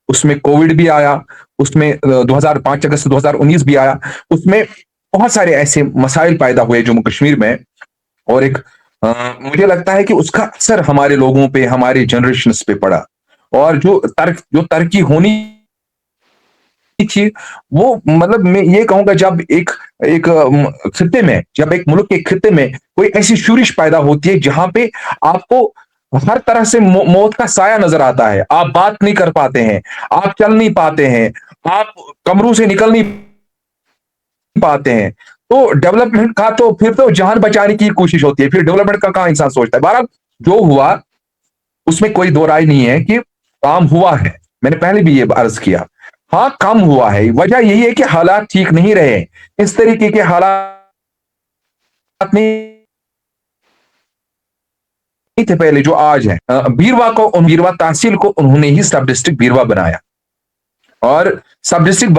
उसमें कोविड भी आया, उसमें 2005 अगस्त 2019 भी आया, उसमें बहुत सारे ऐसे मसाइल पैदा हुए जम्मू कश्मीर में। और एक मुझे लगता है कि उसका असर हमारे लोगों पे, हमारे जनरेशन पे पड़ा, और जो तरक्की होनी थी वो, मतलब मैं ये कहूंगा, जब एक खित्ते में, जब एक मुल्क के खित्ते में कोई ऐसी शूरिश पैदा होती है जहां पे आपको हर तरह से मौत का साया नजर आता है, आप बात नहीं कर पाते हैं, आप चल नहीं पाते हैं, आप कमरों से निकल नहीं पाते हैं, तो डेवलपमेंट का तो फिर तो जान बचाने की कोशिश होती है, फिर डेवलपमेंट का कहां इंसान सोचता है। बहरहाल जो हुआ उसमें कोई दो राय नहीं है कि काम हुआ है, मैंने पहले भी ये अर्ज किया। हाँ, कम हुआ है, वजह यही है कि हालात ठीक नहीं रहे, इस तरीके के हालात नहीं थे पहले जो आज है। बीरवा तहसील को उन्होंने ही सब डिस्ट्रिक्ट बीरवा बनाया, और सब डिस्ट्रिक्ट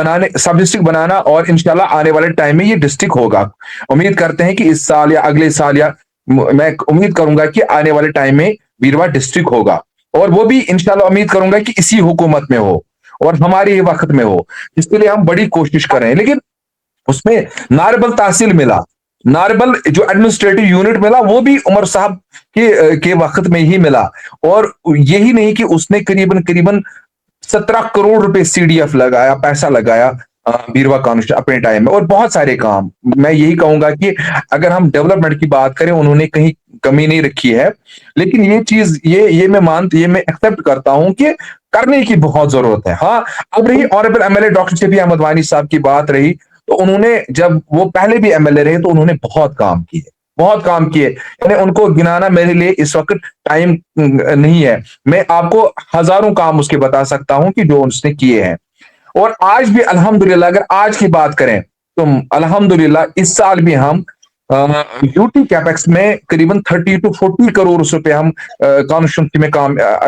बनाना, और इंशाल्लाह आने वाले टाइम में ये डिस्ट्रिक्ट होगा। उम्मीद करते हैं कि इस साल या अगले साल, या मैं उम्मीद करूंगा कि आने वाले टाइम में बीरवा डिस्ट्रिक्ट होगा, और वो भी इंशाल्लाह उम्मीद करूंगा कि इसी हुकूमत में हो और हमारे वक्त में हो, इसके लिए हम बड़ी कोशिश कर रहे हैं। लेकिन उसमें नारबल तहसील मिला, नारबल जो एडमिनिस्ट्रेटिव यूनिट मिला, वो भी उमर साहब के वक्त में ही मिला, और यही नहीं कि उसने करीबन 17 करोड़ रुपए सीडीएफ लगाया, पैसा लगाया बीरवा कॉन्स्टिट्यूंसी अपने टाइम में, और बहुत सारे काम। मैं यही कहूंगा कि अगर हम डेवलपमेंट की बात करें, उन्होंने कहीं कमी नहीं रखी है, लेकिन ये चीज ये मैं एक्सेप्ट करता हूं कि करने की बहुत जरूरत है। हाँ, अब रही honourable MLA doctor Shafi Ahmad Wani साहब की बात रही, तो उन्होंने, जब वो पहले भी एमएलए रहे, तो उन्होंने बहुत काम किए, यानी उनको गिनाना मेरे लिए इस वक्त टाइम नहीं है। मैं आपको हजारों काम उसके बता सकता हूं कि जो उसने किए हैं। और आज भी अल्हम्दुलिल्लाह, अगर आज की बात करें तो अल्हम्दुलिल्लाह इस साल भी हम यूटी कैपेक्स में करीबन 30 to 40 करोड़ रुपए हम कॉन्स्टिट्यूंसी में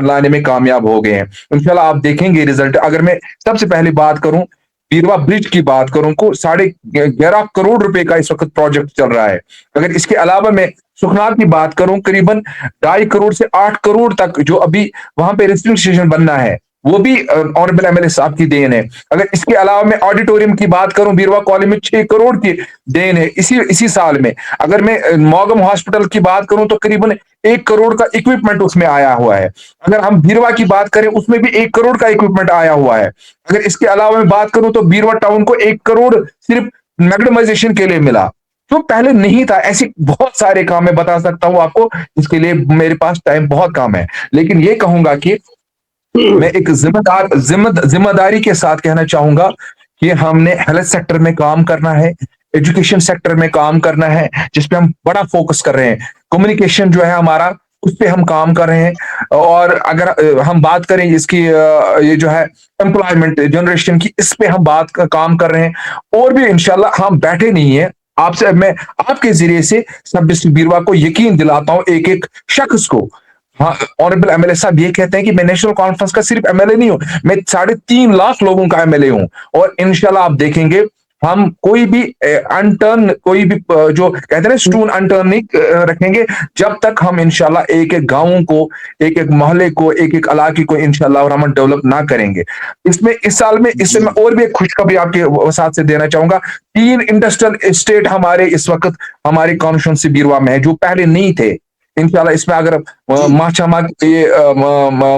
लाने में कामयाब हो गए हैं। इंशाल्लाह आप देखेंगे रिजल्ट। अगर मैं सबसे पहले बात करूं, बीरवा ब्रिज की बात करूं, को 11.5 करोड़ रुपए का इस वक्त प्रोजेक्ट चल रहा है। अगर इसके अलावा मैं सुखनार की बात करूं, करीबन 2.5 करोड़ से 8 करोड़ तक जो अभी वहां पे रेसिडेंट स्टेशन बनना है, वो भी ऑनरेबल एमएलए साहब की देन है। अगर इसके अलावा मैं ऑडिटोरियम की बात करूं, बीरवा कॉलेज में 6 करोड़ की देन है इसी साल में। अगर मैं मॉगम हॉस्पिटल की बात करूं तो करीबन 1 करोड़ का इक्विपमेंट उसमें आया हुआ है। अगर हम बीरवा की बात करें, उसमें भी 1 करोड़ का इक्विपमेंट आया हुआ है। अगर इसके अलावा मैं बात करूं तो बीरवा टाउन को 1 करोड़ सिर्फ मैग्नेमाइजेशन के लिए मिला, जो पहले नहीं था। ऐसे बहुत सारे काम मैं बता सकता हूं आपको, इसके लिए मेरे पास टाइम बहुत कम है। लेकिन ये कहूंगा कि मैं एक जिम्मेदारी के साथ कहना चाहूंगा कि हमने हेल्थ सेक्टर में काम करना है, एजुकेशन सेक्टर में काम करना है, जिसपे हम बड़ा फोकस कर रहे हैं। कम्युनिकेशन जो है हमारा, उस पे हम काम कर रहे हैं। और अगर हम बात करें इसकी ये जो है एम्प्लॉयमेंट जनरेशन की, इस पे हम काम कर रहे हैं। और भी इंशाल्लाह हम बैठे नहीं है। आपसे मैं आपके जरिए से सब डिस्ट्रिक्ट बीरवा को यकीन दिलाता हूं, एक एक शख्स को। हाँ, ऑनरेबल एमएलए साहब ये कहते हैं कि मैं नेशनल कॉन्फ्रेंस का सिर्फ एमएलए नहीं हूं, मैं 3.5 लाख लोगों का एमएलए हूं। और इंशाल्लाह आप देखेंगे हम कोई भी अनटर्न, कोई भी जो कहते हैं स्टोन अनटर्न नहीं रखेंगे, जब तक हम इंशाल्लाह एक एक गांवों को, एक एक मोहल्ले को, एक एक इलाके को इंशाल्लाह और हम डेवलप ना करेंगे। इसमें इस साल में, इससे मैं और भी एक खुशखबरी आपके साथ से देना चाहूंगा। 3 इंडस्ट्रियल एस्टेट हमारे इस वक्त हमारी कॉन्स्टिट्यूंसी बीरवा में है, जो पहले नहीं थे। इंशाल्लाह इसमें अगर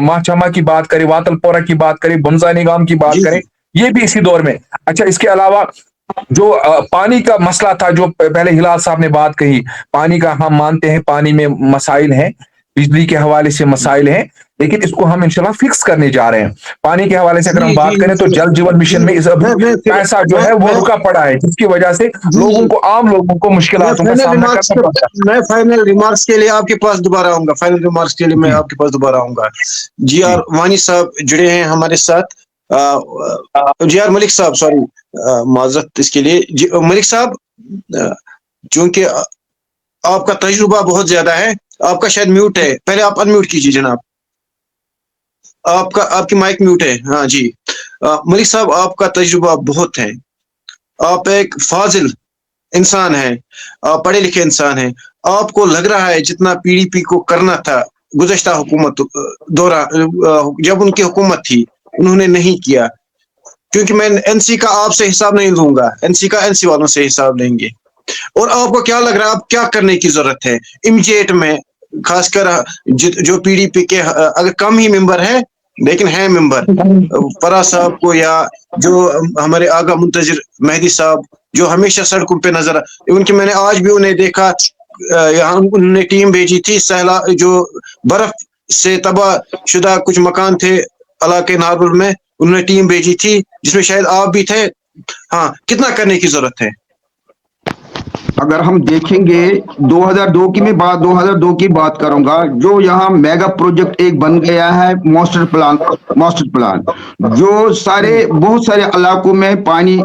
माछामा की बात करें, वातलपोरा की बात करें, बुंजा निगाम की बात करें, ये भी इसी दौर में। अच्छा, इसके अलावा जो पानी का मसला था, जो पहले हिलाल साहब ने बात कही, पानी का हम मानते हैं पानी में मसाइल हैं, बिजली के हवाले से मसाइल हैं, लेकिन इसको हम इंशाल्लाह फिक्स करने जा रहे हैं। पानी के हवाले से अगर हम बात करें तो जल जीवन मिशन में इस पैसा जो है वो रुका पड़ा है, जिसकी वजह से लोगों को, आम लोगों को मुश्किलातों का सामना करना पड़ता है। मैं फाइनल रिमार्क्स के लिए आपके पास दोबारा आऊंगा, फाइनल रिमार्क्स के लिए मैं आपके पास दोबारा आऊंगा। जी आर वानी साहब जुड़े हैं हमारे साथ। जी आर मलिक साहब, सॉरी माजरत इसके लिए। मलिक साहब, चूंकि आपका तजुर्बा बहुत ज्यादा है, आपका शायद म्यूट है, पहले आप अनम्यूट कीजिए जनाब, आपकी माइक म्यूट है। हाँ जी, मलिक साहब, आपका तजुर्बा बहुत है, आप एक फाजिल इंसान हैं, आप पढ़े लिखे इंसान हैं। आपको लग रहा है जितना पीडीपी को करना था गुज़श्ता हुकूमत जब उनकी हुकूमत थी, उन्होंने नहीं किया। क्योंकि मैं एनसी का आपसे हिसाब नहीं लूंगा, एनसी का एनसी वालों से हिसाब लेंगे। और आपको क्या लग रहा है, आप क्या करने की जरूरत है इमीडिएट में, खासकर जो पीडीपी के अगर कम ही मेंबर है लेकिन है मेंबर, फरा साहब को, या जो हमारे आगा मुंतजिर मेहदी साहब जो हमेशा सड़कों पे नजर, उनकी मैंने आज भी उन्हें देखा, यहाँ उन्होंने टीम भेजी थी, सहला जो बर्फ से तबाह शुदा कुछ मकान थे इलाके नारबुल में, उन्होंने टीम भेजी थी जिसमें शायद आप भी थे। हाँ, कितना करने की जरूरत है? अगर हम देखेंगे 2002 की मैं बात 2002 की बात करूंगा, जो यहाँ मेगा प्रोजेक्ट एक बन गया है, मास्टर प्लान जो बहुत सारे इलाकों में पानी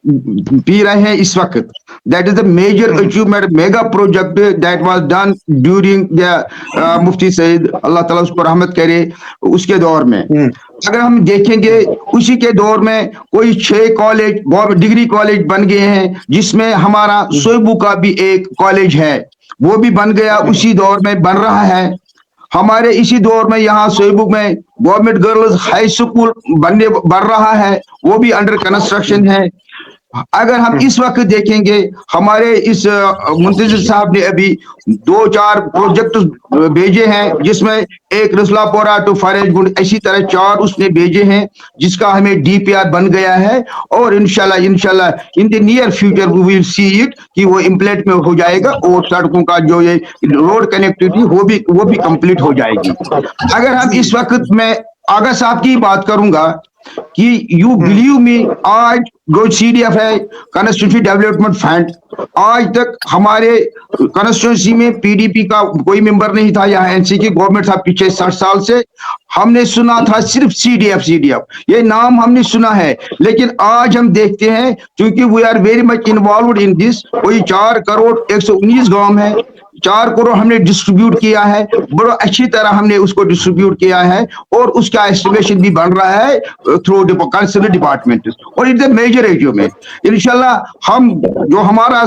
पी रहे हैं इस वक्त। That is the major achievement, mega project that was done during the Mufti Sayeed, Allah ताला उसको रहमत करे, उसके दौर में। अगर हम देखेंगे उसी के दौर में कोई 6 कॉलेज, डिग्री कॉलेज बन गए हैं, जिसमें हमारा सोयबू का भी एक कॉलेज है, वो भी बन गया, उसी दौर में बन रहा है। हमारे इसी दौर में यहाँ सोयबू में गवर्नमेंट गर्ल्स हाई स्कूल बन रहा है, वो भी अंडर कंस्ट्रक्शन है। अगर हम इस वक्त देखेंगे, हमारे इस मुंतजिर साहब ने अभी 2-4 प्रोजेक्ट भेजे हैं, जिसमें एक रसलापोरा टू फरेजगुंड, इसी तरह 4 उसने भेजे हैं, जिसका हमें डीपीआर बन गया है। और इंशाल्लाह in the near future we will see it कि वो इम्प्लीट में हो जाएगा, और सड़कों का जो ये रोड कनेक्टिविटी वो भी कंप्लीट हो जाएगी। अगर हम इस वक्त में आगा साहब की बात करूंगा कि यू बिलीव मी, आज जो सीडीएफ है, कॉन्स्टिट्यूंसी डेवलपमेंट फंड, आज तक हमारे कॉन्स्टिट्यूंसी में पीडीपी का कोई मेंबर नहीं था। यहाँ एनसी की गवर्नमेंट था पिछले 60 साल से, हमने सुना था सिर्फ सीडीएफ ये नाम हमने सुना है। लेकिन आज हम देखते हैं, क्योंकि we are very much involve in this, कोई 4 करोड़ 119 गांव है, 4 करोड़ हमने डिस्ट्रीब्यूट किया है, बड़ा अच्छी तरह हमने उसको डिस्ट्रीब्यूट किया है, और उसका एस्टिमेशन भी बन रहा है थ्रू कंसर्न डिपार्टमेंट, और इट्स अ मेजर अचीवमेंट। इंशाल्लाह हम जो हमारा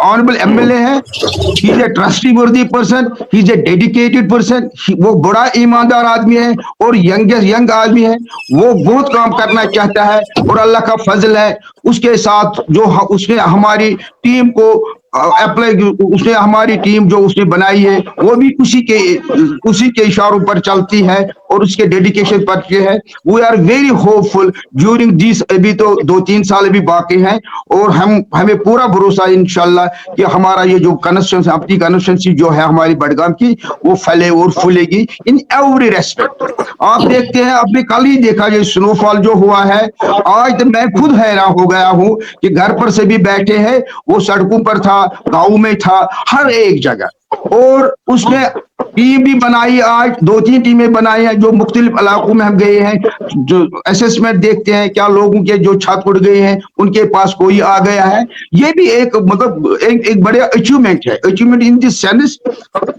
ऑनरेबल एमएलए है, he is a trustee person, he is a dedicated person, वो बड़ा ईमानदार आदमी है और यंग आदमी है, वो बहुत काम करना चाहता है, और अल्लाह का फजल है उसके साथ। जो उसने हमारी टीम को उसने हमारी टीम जो उसने बनाई है, वो भी उसी के इशारों पर चलती है और उसके डेडिकेशन पर है। We are very hopeful during this, अभी तो 2-3 साल भी बाकी हैं, और हमें पूरा भरोसा इंशाल्लाह कि हमारा ये जो कॉन्स्टिट्यूंसी, अपनी कॉन्स्टिट्यूंसी जो है हमारी बडगाम की, वो फैले और फूलेगी इन एवरी रेस्पेक्ट। आप देखते हैं, आपने कल ही देखा ये स्नोफॉल जो हुआ है, आज तो मैं खुद हैरान हो गया हूं कि घर पर से भी बैठे हैं, वो सड़कों पर था, गाँव में था, हर एक जगह। और उसने टीम भी बनाई, आज 2-3 टीमें बनाई हैं जो मुख्तलिफ इलाकों में हम गए हैं, जो असेसमेंट देखते हैं क्या लोगों के जो छत उड़ गए हैं उनके पास कोई आ गया है। ये भी एक मतलब एक बड़े अचीवमेंट है, अचीवमेंट इन दिस सेंस।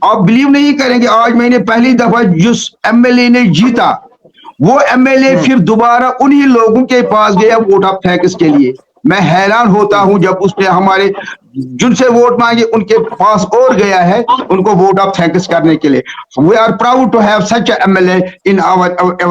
आप बिलीव नहीं करेंगे, आज मैंने पहली दफा जिस एमएलए ने जीता वो एमएलए फिर दोबारा उन्हीं लोगों के पास गया वोट ऑफ थैंक्स के लिए। मैं हैरान होता हूं जब उसने हमारे जिनसे वोट मांगे उनके पास और गया है उनको वोट ऑफ थैंक्स करने के लिए। We are proud to have such MLA in our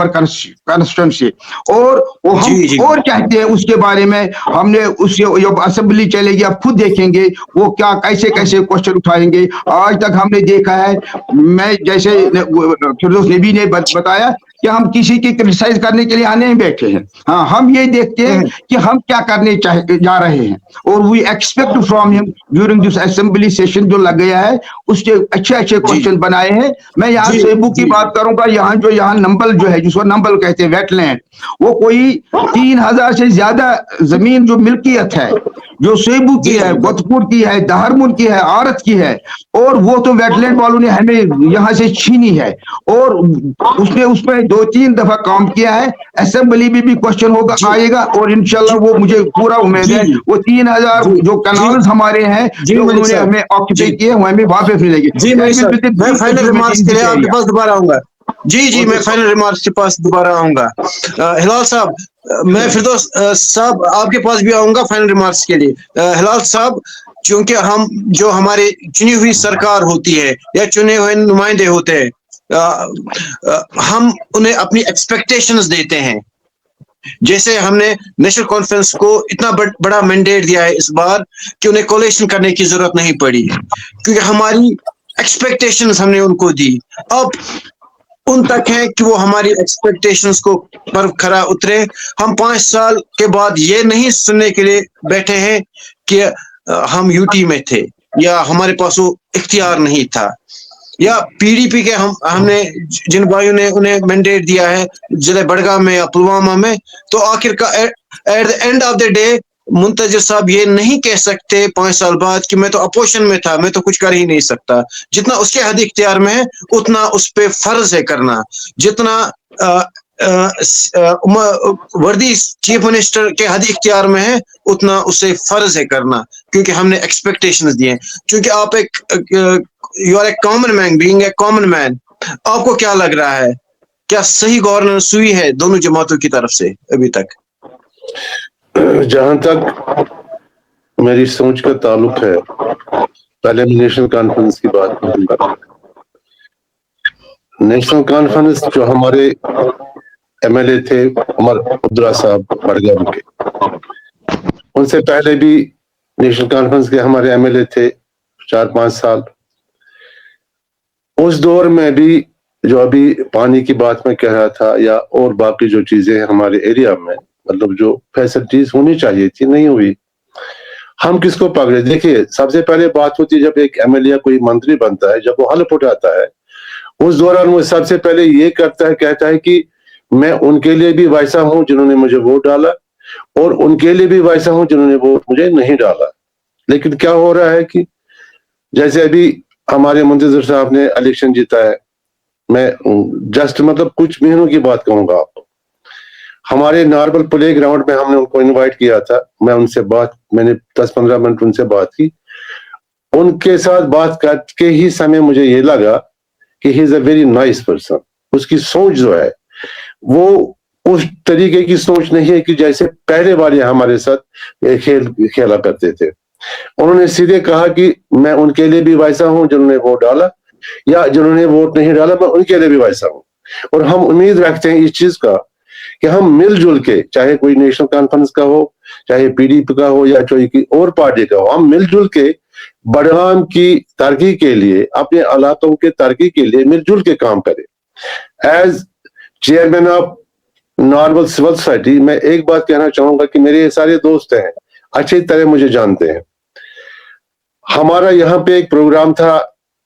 constituency. और वो हम और कहते हैं उसके बारे में, हमने उससे जब असेंबली चलेगी आप खुद देखेंगे वो क्या कैसे कैसे क्वेश्चन उठाएंगे। आज तक हमने देखा है, मैं जैसे फिरोज नबी ने बताया कि हम किसी की क्रिटिसाइज करने के लिए यहाँ नहीं बैठे हैं, हाँ हम ये देखते हैं कि हम क्या करने जा रहे हैं। और we expect from him during this assembly session जो लग गया है उसके अच्छे अच्छे क्वेश्चन बनाए हैं। मैं यहाँ सेबू की बात करूंगा, यहाँ नंबल जो है जिसको नंबल कहते हैं वेटलैंड, वो कोई 3000 से ज्यादा जमीन जो मिल्कियत है जो सेबू की है, गोतपुर की है, दहरमुन की है, आरत की है, और वो तो वेटलैंड वालों ने हमें यहाँ से छीनी है। और उसने उसमें 2-3 दफा काम किया है। असेंबली में भी क्वेश्चन होगा आएगा और इंशाल्लाह वो मुझे पूरा उम्मीद है वो 3000 जो कनाल्स हमारे हैं जो उन्होंने हमें ऑक्यूपाई किए वो हमें वापस मिलेंगे। मैं फाइनल रिमार्क्स के लिए आपके पास दोबारा आऊंगा। जी मैं फाइनल रिमार्क्स के पास दोबारा आऊंगा। हिलाल साहब, मैं फिरदौस साहब आपके पास भी आऊंगा फाइनल रिमार्क्स के लिए। हिलाल साहब, चूंकि हम जो हमारे चुनी हुई सरकार होती है या चुने हुए नुमाइंदे होते हैं, हम उन्हें अपनी एक्सपेक्टेशंस देते हैं। जैसे हमने नेशनल कॉन्फ्रेंस को इतना बड़ा मैंडेट दिया है इस बार कि उन्हें कोलेशन करने की जरूरत नहीं पड़ी क्योंकि हमारी एक्सपेक्टेशंस हमने उनको दी। अब उन तक है कि वो हमारी एक्सपेक्टेशंस को पर खरा उतरे। हम 5 साल के बाद ये नहीं सुनने के लिए बैठे हैं कि हम यूटी में थे या हमारे पास वो इख्तियार नहीं था, या पीडीपी के हमने जिन भाइयों ने उन्हें मैंडेट दिया है जिले बड़गाम में या पुलवामा में, तो आखिर का at the end of the day Muntazir साहब ये नहीं कह सकते 5 साल बाद कि मैं तो अपोजिशन में था, मैं तो कुछ कर ही नहीं सकता। जितना उसके हद इख्तियार में है उतना उस पे फर्ज है करना। जितना वर्दी चीफ मिनिस्टर के हद इख्तियार में है उतना उसे फर्ज है करना, क्योंकि हमने एक्सपेक्टेशंस दिए। क्योंकि आप you are a common man, being a common man, आपको क्या लग रहा है, क्या सही गवर्नेंस हुई है दोनों जमातों की तरफ से अभी तक? जहां तक मेरी सोच का ताल्लुक है, पहले नेशनल कॉन्फ्रेंस की बात करूंगा। नेशनल कॉन्फ्रेंस जो हमारे एमएलए थे उमर अब्दुल्ला साहब बड़गाम के, उनसे पहले भी नेशनल कॉन्फ्रेंस के हमारे एमएलए थे 4-5 साल। उस दौर में भी जो अभी पानी की बात में कह रहा था या और बाकी जो चीजें हमारे एरिया में मतलब जो फैसिलिटीज होनी चाहिए थी नहीं हुई। हम किसको पकड़े? देखिए, सबसे पहले बात होती है जब एक एमएलए कोई मंत्री बनता है, जब वो हल्फ उठाता है उस दौरान वो सबसे पहले ये करता है, कहता है कि मैं उनके लिए भी वैसा हूं जिन्होंने मुझे वोट डाला और उनके लिए भी वैसा हूं जिन्होंने वोट मुझे नहीं डाला। लेकिन क्या हो रहा है कि जैसे अभी हमारे मुंतजिर साहब ने इलेक्शन जीता है, मैं जस्ट मतलब कुछ महीनों की बात कहूंगा आपको, हमारे नारबल प्ले ग्राउंड में हमने उनको इनवाइट किया था। मैंने 10-15 मिनट उनसे बात की। उनके साथ बात करके ही समय मुझे ये लगा कि he is a very nice person. उसकी सोच जो है वो उस तरीके की सोच नहीं है कि जैसे पहले वाले हमारे साथ खेला करते थे। उन्होंने सीधे कहा कि मैं उनके लिए भी वैसा हूं जिन्होंने वोट डाला, या जिन्होंने वोट नहीं डाला मैं उनके लिए भी वैसा हूं। और हम उम्मीद रखते हैं इस चीज का कि हम मिलजुल के, चाहे कोई नेशनल कॉन्फ्रेंस का हो, चाहे पीडीपी का हो या कोई और पार्टी का हो, हम मिलजुल के बड़गाम की तरक्की के लिए, अपने इलाकों के तरक्की के लिए मिलजुल के काम करें। As chairman of normal civil society मैं एक बात कहना चाहूंगा कि मेरे सारे दोस्त हैं, अच्छी तरह मुझे जानते हैं। हमारा यहाँ पे एक प्रोग्राम था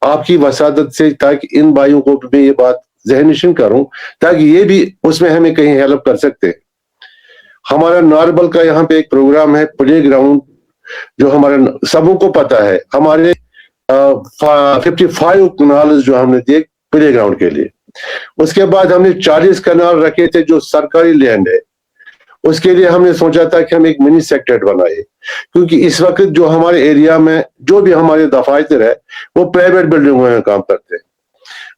आपकी वसादत से, ताकि इन भाइयों को मैं ये बात ज़हन-नशीन करूं ताकि ये भी उसमें हमें कहीं हेल्प कर सकते। हमारा नारबल का यहाँ पे एक प्रोग्राम है प्ले ग्राउंड, जो हमारा सबों को पता है। हमारे 55 कनाल जो हमने दिए प्ले ग्राउंड के लिए। उसके बाद हमने 40 कनाल रखे थे जो सरकारी लैंड है, उसके लिए हमने सोचा था कि हम एक मिनी सेक्रेटरीट बनाए, क्योंकि इस वक्त जो हमारे एरिया में जो भी हमारे दफातर है वो प्राइवेट बिल्डिंगों में काम करते हैं।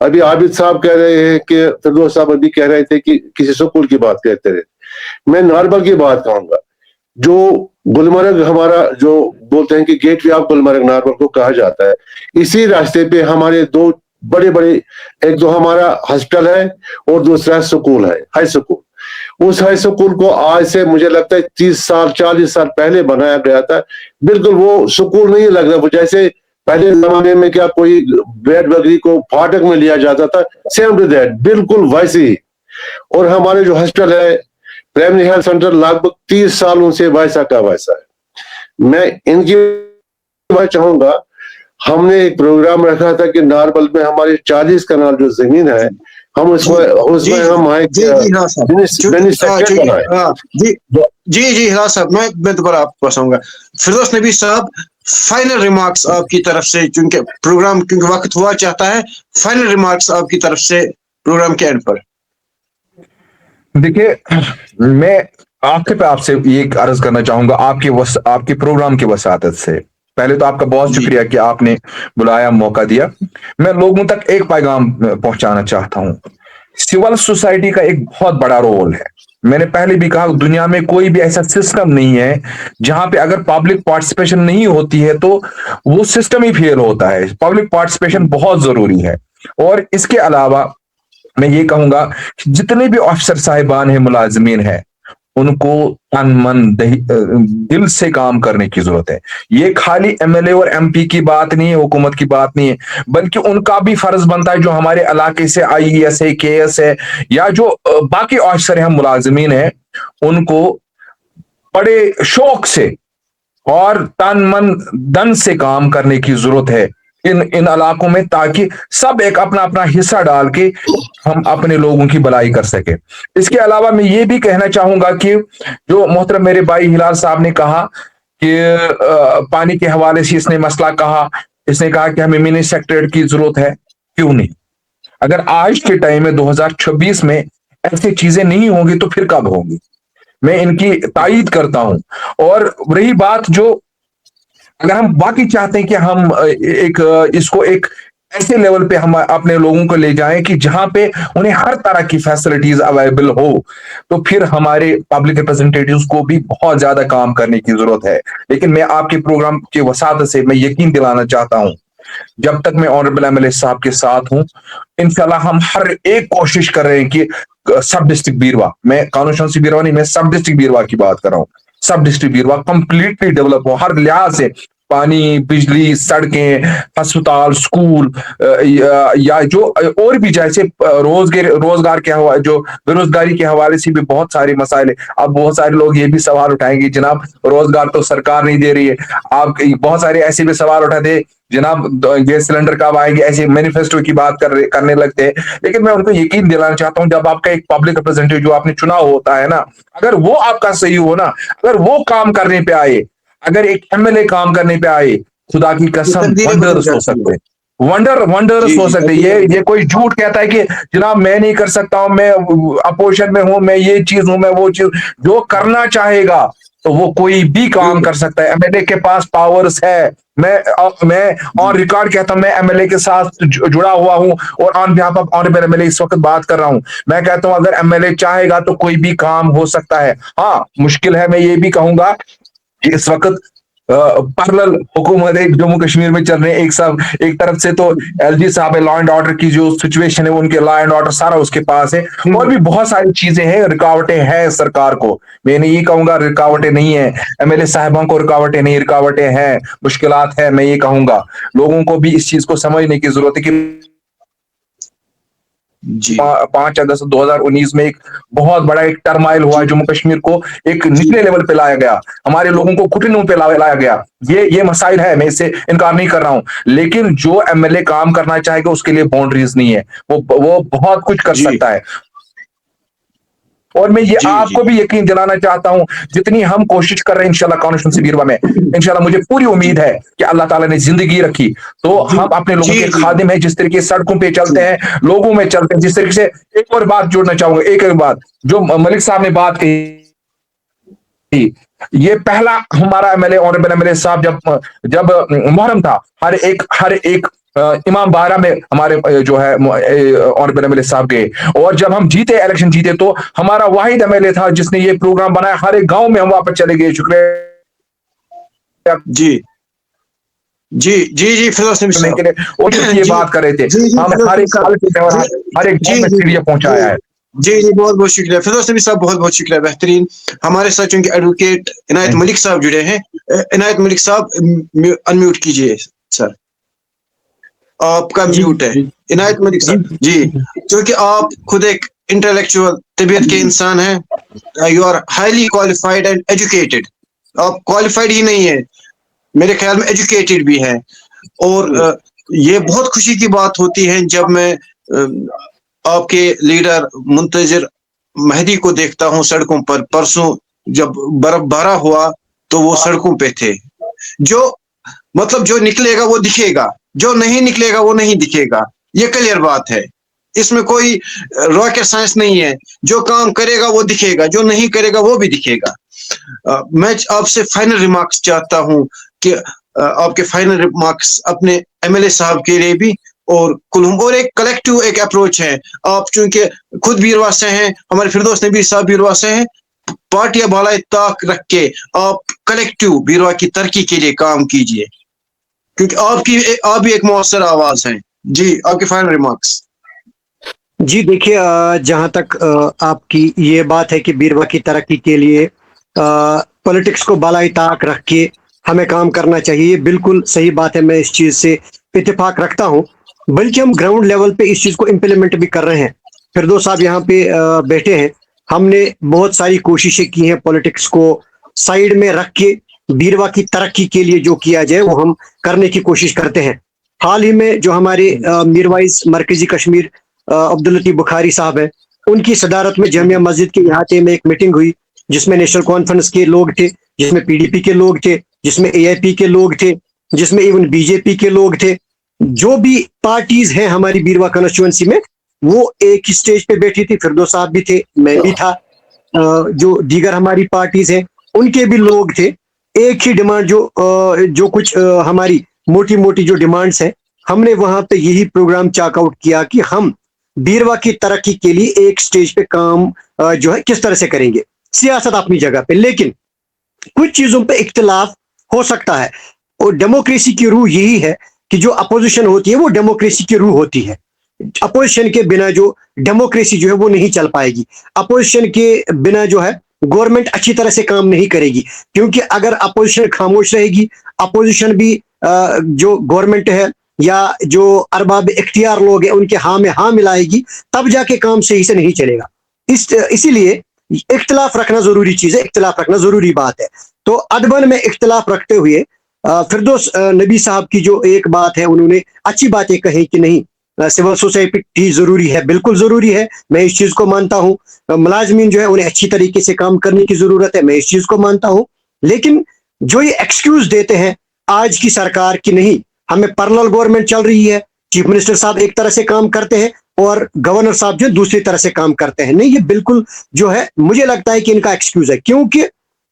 अभी आबिद साहब कह रहे हैं कि फिरदौस साहब अभी कह रहे थे कि किसी स्कूल की बात कहते रहे, मैं नारबल की बात कहूंगा। जो गुलमर्ग हमारा जो बोलते हैं कि गेटवे ऑफ गुलमर्ग नारबल को कहा जाता है, इसी रास्ते पे हमारे दो बड़े बड़े, एक तो हमारा हॉस्पिटल है और दूसरा स्कूल है, हाई स्कूल। उस हाई स्कूल को आज से मुझे लगता है 30 साल 40 साल पहले बनाया गया था। बिल्कुल वो स्कूल नहीं लग रहा, जैसे पहले जमाने में क्या कोई बैट बकरी को फाटक में लिया जाता था, सेम टू दैट, बिल्कुल वैसे ही। और हमारे जो हॉस्पिटल है प्राइमरी हेल्थ सेंटर लगभग 30 सालों से वैसा का वैसा है। मैं इनकी बात चाहूंगा, हमने एक प्रोग्राम रखा था कि नारबल में हमारे 40 कनाल जो जमीन है हम उसमें हम जी हिराज साहब, मैं दोबारा आपको पास आऊंगा। फिरदौस नबी साहब, फाइनल रिमार्क्स आपकी तरफ से, क्योंकि प्रोग्राम क्योंकि वक्त हुआ चाहता है, फाइनल रिमार्क्स आपकी तरफ से प्रोग्राम के एंड पर। देखिए, मैं आखिर पे आपसे ये अर्ज करना चाहूंगा आपके प्रोग्राम की वसातत से। पहले तो आपका बहुत शुक्रिया कि आपने बुलाया, मौका दिया। मैं लोगों तक एक पैगाम पहुंचाना चाहता हूं। सिविल सोसाइटी का एक बहुत बड़ा रोल है। मैंने पहले भी कहा, दुनिया में कोई भी ऐसा सिस्टम नहीं है जहां पे अगर पब्लिक पार्टिसिपेशन नहीं होती है तो वो सिस्टम ही फेल होता है। पब्लिक पार्टिसिपेशन बहुत जरूरी है। और इसके अलावा मैं ये कहूंगा कि जितने भी ऑफिसर साहिबान हैं, मुलाजमीन हैं, उनको तन मन दिल से काम करने की जरूरत है। ये खाली एमएलए और एमपी की बात नहीं है, हुकूमत की बात नहीं है, बल्कि उनका भी फर्ज बनता है, जो हमारे इलाके से आईएएस है, केएस है, या जो बाकी ऑफिसर हैं, मुलाजमीन हैं, उनको बड़े शौक से और तन मन धन से काम करने की जरूरत है इन इलाकों में, ताकि सब एक अपना अपना हिस्सा डाल के हम अपने लोगों की भलाई कर सके। इसके अलावा मैं ये भी कहना चाहूंगा कि जो मोहतरम मेरे भाई हिलाल साहब ने कहा कि पानी के हवाले से इसने मसला कहा, इसने कहा कि हमें मिनी सेक्रेटरीट की जरूरत है। क्यों नहीं? अगर आज के टाइम में 2026 में ऐसी चीजें नहीं होंगी तो फिर कब होंगी? मैं इनकी तायीद करता हूं। और रही बात, जो अगर हम बाकी चाहते हैं कि हम इसको एक ऐसे लेवल पे हम अपने लोगों को ले जाएं कि जहां पे उन्हें हर तरह की फैसिलिटीज अवेलेबल हो, तो फिर हमारे पब्लिक रिप्रेजेंटेटिव्स को भी बहुत ज्यादा काम करने की जरूरत है। लेकिन मैं आपके प्रोग्राम की वसात से मैं यकीन दिलाना चाहता हूं, जब तक मैं ऑनरेबल एमएलए साहब के साथ हूं, इंशाल्लाह हम हर एक कोशिश कर रहे हैं कि सब डिस्ट्रिक्ट बीरवा, मैं कानून शमसी बीरवा नहीं, मैं सब डिस्ट्रिक्ट बीरवा की बात कर रहा हूँ, सब डिस्ट्रिक्ट बीरवा कंप्लीटली डेवलप हो हर लिहाज से। पानी, बिजली, सड़कें, अस्पताल, स्कूल, या जो और भी जैसे रोजगार के हवाले, जो बेरोजगारी के हवाले से भी बहुत सारे मसाइल है। अब बहुत सारे लोग ये भी सवाल उठाएंगे, जनाब रोजगार तो सरकार नहीं दे रही है। आप बहुत सारे ऐसे भी सवाल उठाते, जनाब गैस सिलेंडर कब आएंगे, ऐसे मैनिफेस्टो की बात करने लगते हैं। लेकिन मैं उनको यकीन दिलाना चाहता हूं, जब आपका एक पब्लिक रिप्रेजेंटेटिव जो आपने चुना होता है ना, अगर वो आपका सही हो ना, अगर वो काम करने पे आए, अगर एक एमएलए काम करने पे आए, खुदा की कसम वंडर्स हो सकते हैं, वंडर्स हो सकते हैं। ये कोई झूठ कहता है कि जनाब मैं नहीं कर सकता हूं, मैं अपोजिशन में हूं, मैं ये चीज हूं, मैं वो चीज, जो करना चाहेगा तो वो कोई भी काम कर सकता है। एमएलए के पास पावर्स है। मैं ऑन रिकॉर्ड कहता हूं, मैं एमएलए के साथ जुड़ा हुआ हूं और on behalf of honourable MLA इस वक्त बात कर रहा हूं। मैं कहता हूं अगर एमएलए चाहेगा तो कोई भी काम हो सकता है। हाँ, मुश्किल है। मैं ये भी कहूंगा कि इस वक्त पैरेलल हुकूमत है जम्मू कश्मीर में चल रहे हैं। एक तरफ से तो एलजी साहब है, लॉ एंड ऑर्डर की जो सिचुएशन है, उनके लॉ एंड ऑर्डर सारा उसके पास है, और भी बहुत सारी चीजें हैं, रुकावटें हैं सरकार को। मैं नहीं कहूंगा रुकावटें नहीं है, एमएलए साहिबान को रुकावटें नहीं, रुकावटें हैं, मुश्किलात है। मैं ये कहूंगा लोगों को भी इस चीज को समझने की जरूरत है कि 5 अगस्त 2019 में एक बहुत बड़ा एक टर्माइल हुआ, जम्मू कश्मीर को एक निचले लेवल पे लाया गया, हमारे लोगों को घुटनों पे लाया गया। ये मसाइल है, मैं इससे इनकार नहीं कर रहा हूं। लेकिन जो एमएलए काम करना चाहेगा उसके लिए बाउंड्रीज नहीं है, वो बहुत कुछ कर सकता है। और मैं ये जी, आपको जी। भी यकीन दिलाना चाहता हूं, जितनी हम कोशिश कर रहे हैं इंशाल्लाह कॉन्स्टिट्यूंसी बीरवा में, इंशाल्लाह मुझे पूरी उम्मीद है कि अल्लाह ताला ने जिंदगी रखी तो हम अपने लोगों जी, के जी, खादिम हैं, जिस तरीके से सड़कों पे चलते हैं, लोगों में चलते हैं, जिस तरीके से। एक और बात जोड़ना चाहूंगा, एक और बात जो मलिक साहब ने बात कही, ये पहला हमारा एमएलए, ऑनरेबल एमएलए साहब, जब मुहर्रम था, हर एक इमाम बारह में हमारे जो है ऑनरेबल एमएलए साहब गए, और जब हम जीते, इलेक्शन जीते, तो हमारा वाहिद एमएलए था जिसने ये प्रोग्राम बनाया, हर एक गांव में हम वापस चले गए। शुक्रिया जी, जी, जी, जी, फिरोज नबी करने साहब। के लिए, और ये जी, बात कर रहे थे, जी, जी, हम फिरोज हर नबी एक साहब। जी, हर एक जी, गांव में जी, फिर ये पहुंचाया है। जी, जी, बहुत बहुत शुक्रिया फिरोज नबी साहब, बहुत बहुत शुक्रिया, बेहतरीन। हमारे साथ चूंकि एडवोकेट इनायत मलिक साहब जुड़े हैं, इनायत मलिक साहब अनम्यूट कीजिए सर, आपका म्यूट है। इनायत मलिक साहब जी, क्योंकि आप खुद एक इंटेलेक्चुअल तबीयत के इंसान हैं, you are highly qualified and educated. आप क्वालिफाइड ही नहीं है, मेरे ख्याल में एजुकेटेड भी है। और ये बहुत खुशी की बात होती है जब मैं आपके लीडर मुंतजिर मेहदी को देखता हूं सड़कों पर। परसों जब बर्फबारा हुआ तो वो सड़कों पे थे। जो मतलब जो निकलेगा वो दिखेगा, जो नहीं निकलेगा वो नहीं दिखेगा, ये क्लियर बात है। इसमें कोई रॉकेट साइंस नहीं है। जो काम करेगा वो दिखेगा, जो नहीं करेगा वो भी दिखेगा। मैं आपसे फाइनल रिमार्क्स चाहता हूं कि आपके फाइनल रिमार्क्स अपने एमएलए साहब के लिए भी और कुलुम, और एक कलेक्टिव एक अप्रोच है। आप चूंकि खुद बीरवा से हैं, हमारे फिरदौस नबी साहब बीरवा से हैं, पार्टियां बाला ताक रख के आप कलेक्टिव बीरवा की तरक्की के लिए काम कीजिए, क्योंकि आप भी एक मौसर आवाज हैं। जी, आपके फाइनल रिमार्क्स। जी देखिए, जहाँ तक आपकी ये बात है कि बीरवा की तरक्की के लिए पॉलिटिक्स को बालाई ताक रख के हमें काम करना चाहिए, बिल्कुल सही बात है, मैं इस चीज़ से इत्तेफाक रखता हूँ। बल्कि हम ग्राउंड लेवल पे इस चीज़ को इम्प्लीमेंट भी कर रहे हैं। फिरदौस साहब यहाँ पे बैठे हैं, हमने बहुत सारी कोशिशें की हैं पॉलिटिक्स को साइड में रख के बीरवा की तरक्की के लिए जो किया जाए वो हम करने की कोशिश करते हैं। हाल ही में जो हमारे मीरवाइज मरकजी कश्मीर अब्दुल लतीफ बुखारी साहब है, उनकी सदारत में जामिया मस्जिद के इहाते में एक मीटिंग हुई जिसमें नेशनल कॉन्फ्रेंस के लोग थे, जिसमें पीडीपी के लोग थे, जिसमें एआईपी के लोग थे, जिसमें इवन बीजेपी के लोग थे। जो भी पार्टीज हैं हमारी बीरवा कॉन्स्टिट्यूएंसी में, वो एक ही स्टेज पे बैठी थी। फिरदौस साहब भी थे, मैं भी था, जो दीगर हमारी पार्टीज हैं उनके भी लोग थे। एक ही डिमांड जो कुछ हमारी मोटी मोटी जो डिमांड्स हैं, हमने वहां पे यही प्रोग्राम चाकआउट किया कि हम बीरवा की तरक्की के लिए एक स्टेज पे काम जो है किस तरह से करेंगे। सियासत अपनी जगह पे, लेकिन कुछ चीजों पे इख्तिलाफ हो सकता है, और डेमोक्रेसी की रूह यही है कि जो अपोजिशन होती है वो डेमोक्रेसी की रूह होती है। अपोजिशन के बिना जो डेमोक्रेसी जो है वो नहीं चल पाएगी। अपोजिशन के बिना जो है गवर्नमेंट अच्छी तरह से काम नहीं करेगी, क्योंकि अगर अपोजिशन खामोश रहेगी, अपोजिशन भी जो गवर्नमेंट है या जो अरबाब इख्तियार लोग हैं उनके हाँ में हाँ मिलाएगी, तब जाके काम सही से नहीं चलेगा। इसीलिए इख्तिलाफ रखना जरूरी चीज है, इख्तिलाफ रखना जरूरी बात है। तो अदबन में इख्तिलाफ रखते हुए फिरदौस नबी साहब की जो एक बात है, उन्होंने अच्छी बातें कही कि नहीं सिविल सोसाइटी जरूरी है, बिल्कुल जरूरी है, मैं इस चीज को मानता हूँ। मुलाजमीन जो है उन्हें अच्छी तरीके से काम करने की जरूरत है, मैं इस चीज को मानता हूँ। लेकिन जो ये एक्सक्यूज देते हैं आज की सरकार की, नहीं हमें पैरेलल गवर्नमेंट चल रही है, चीफ मिनिस्टर साहब एक तरह से काम करते हैं और गवर्नर साहब जो दूसरी तरह से काम करते हैं, नहीं, ये बिल्कुल जो है मुझे लगता है कि इनका एक्सक्यूज है। क्योंकि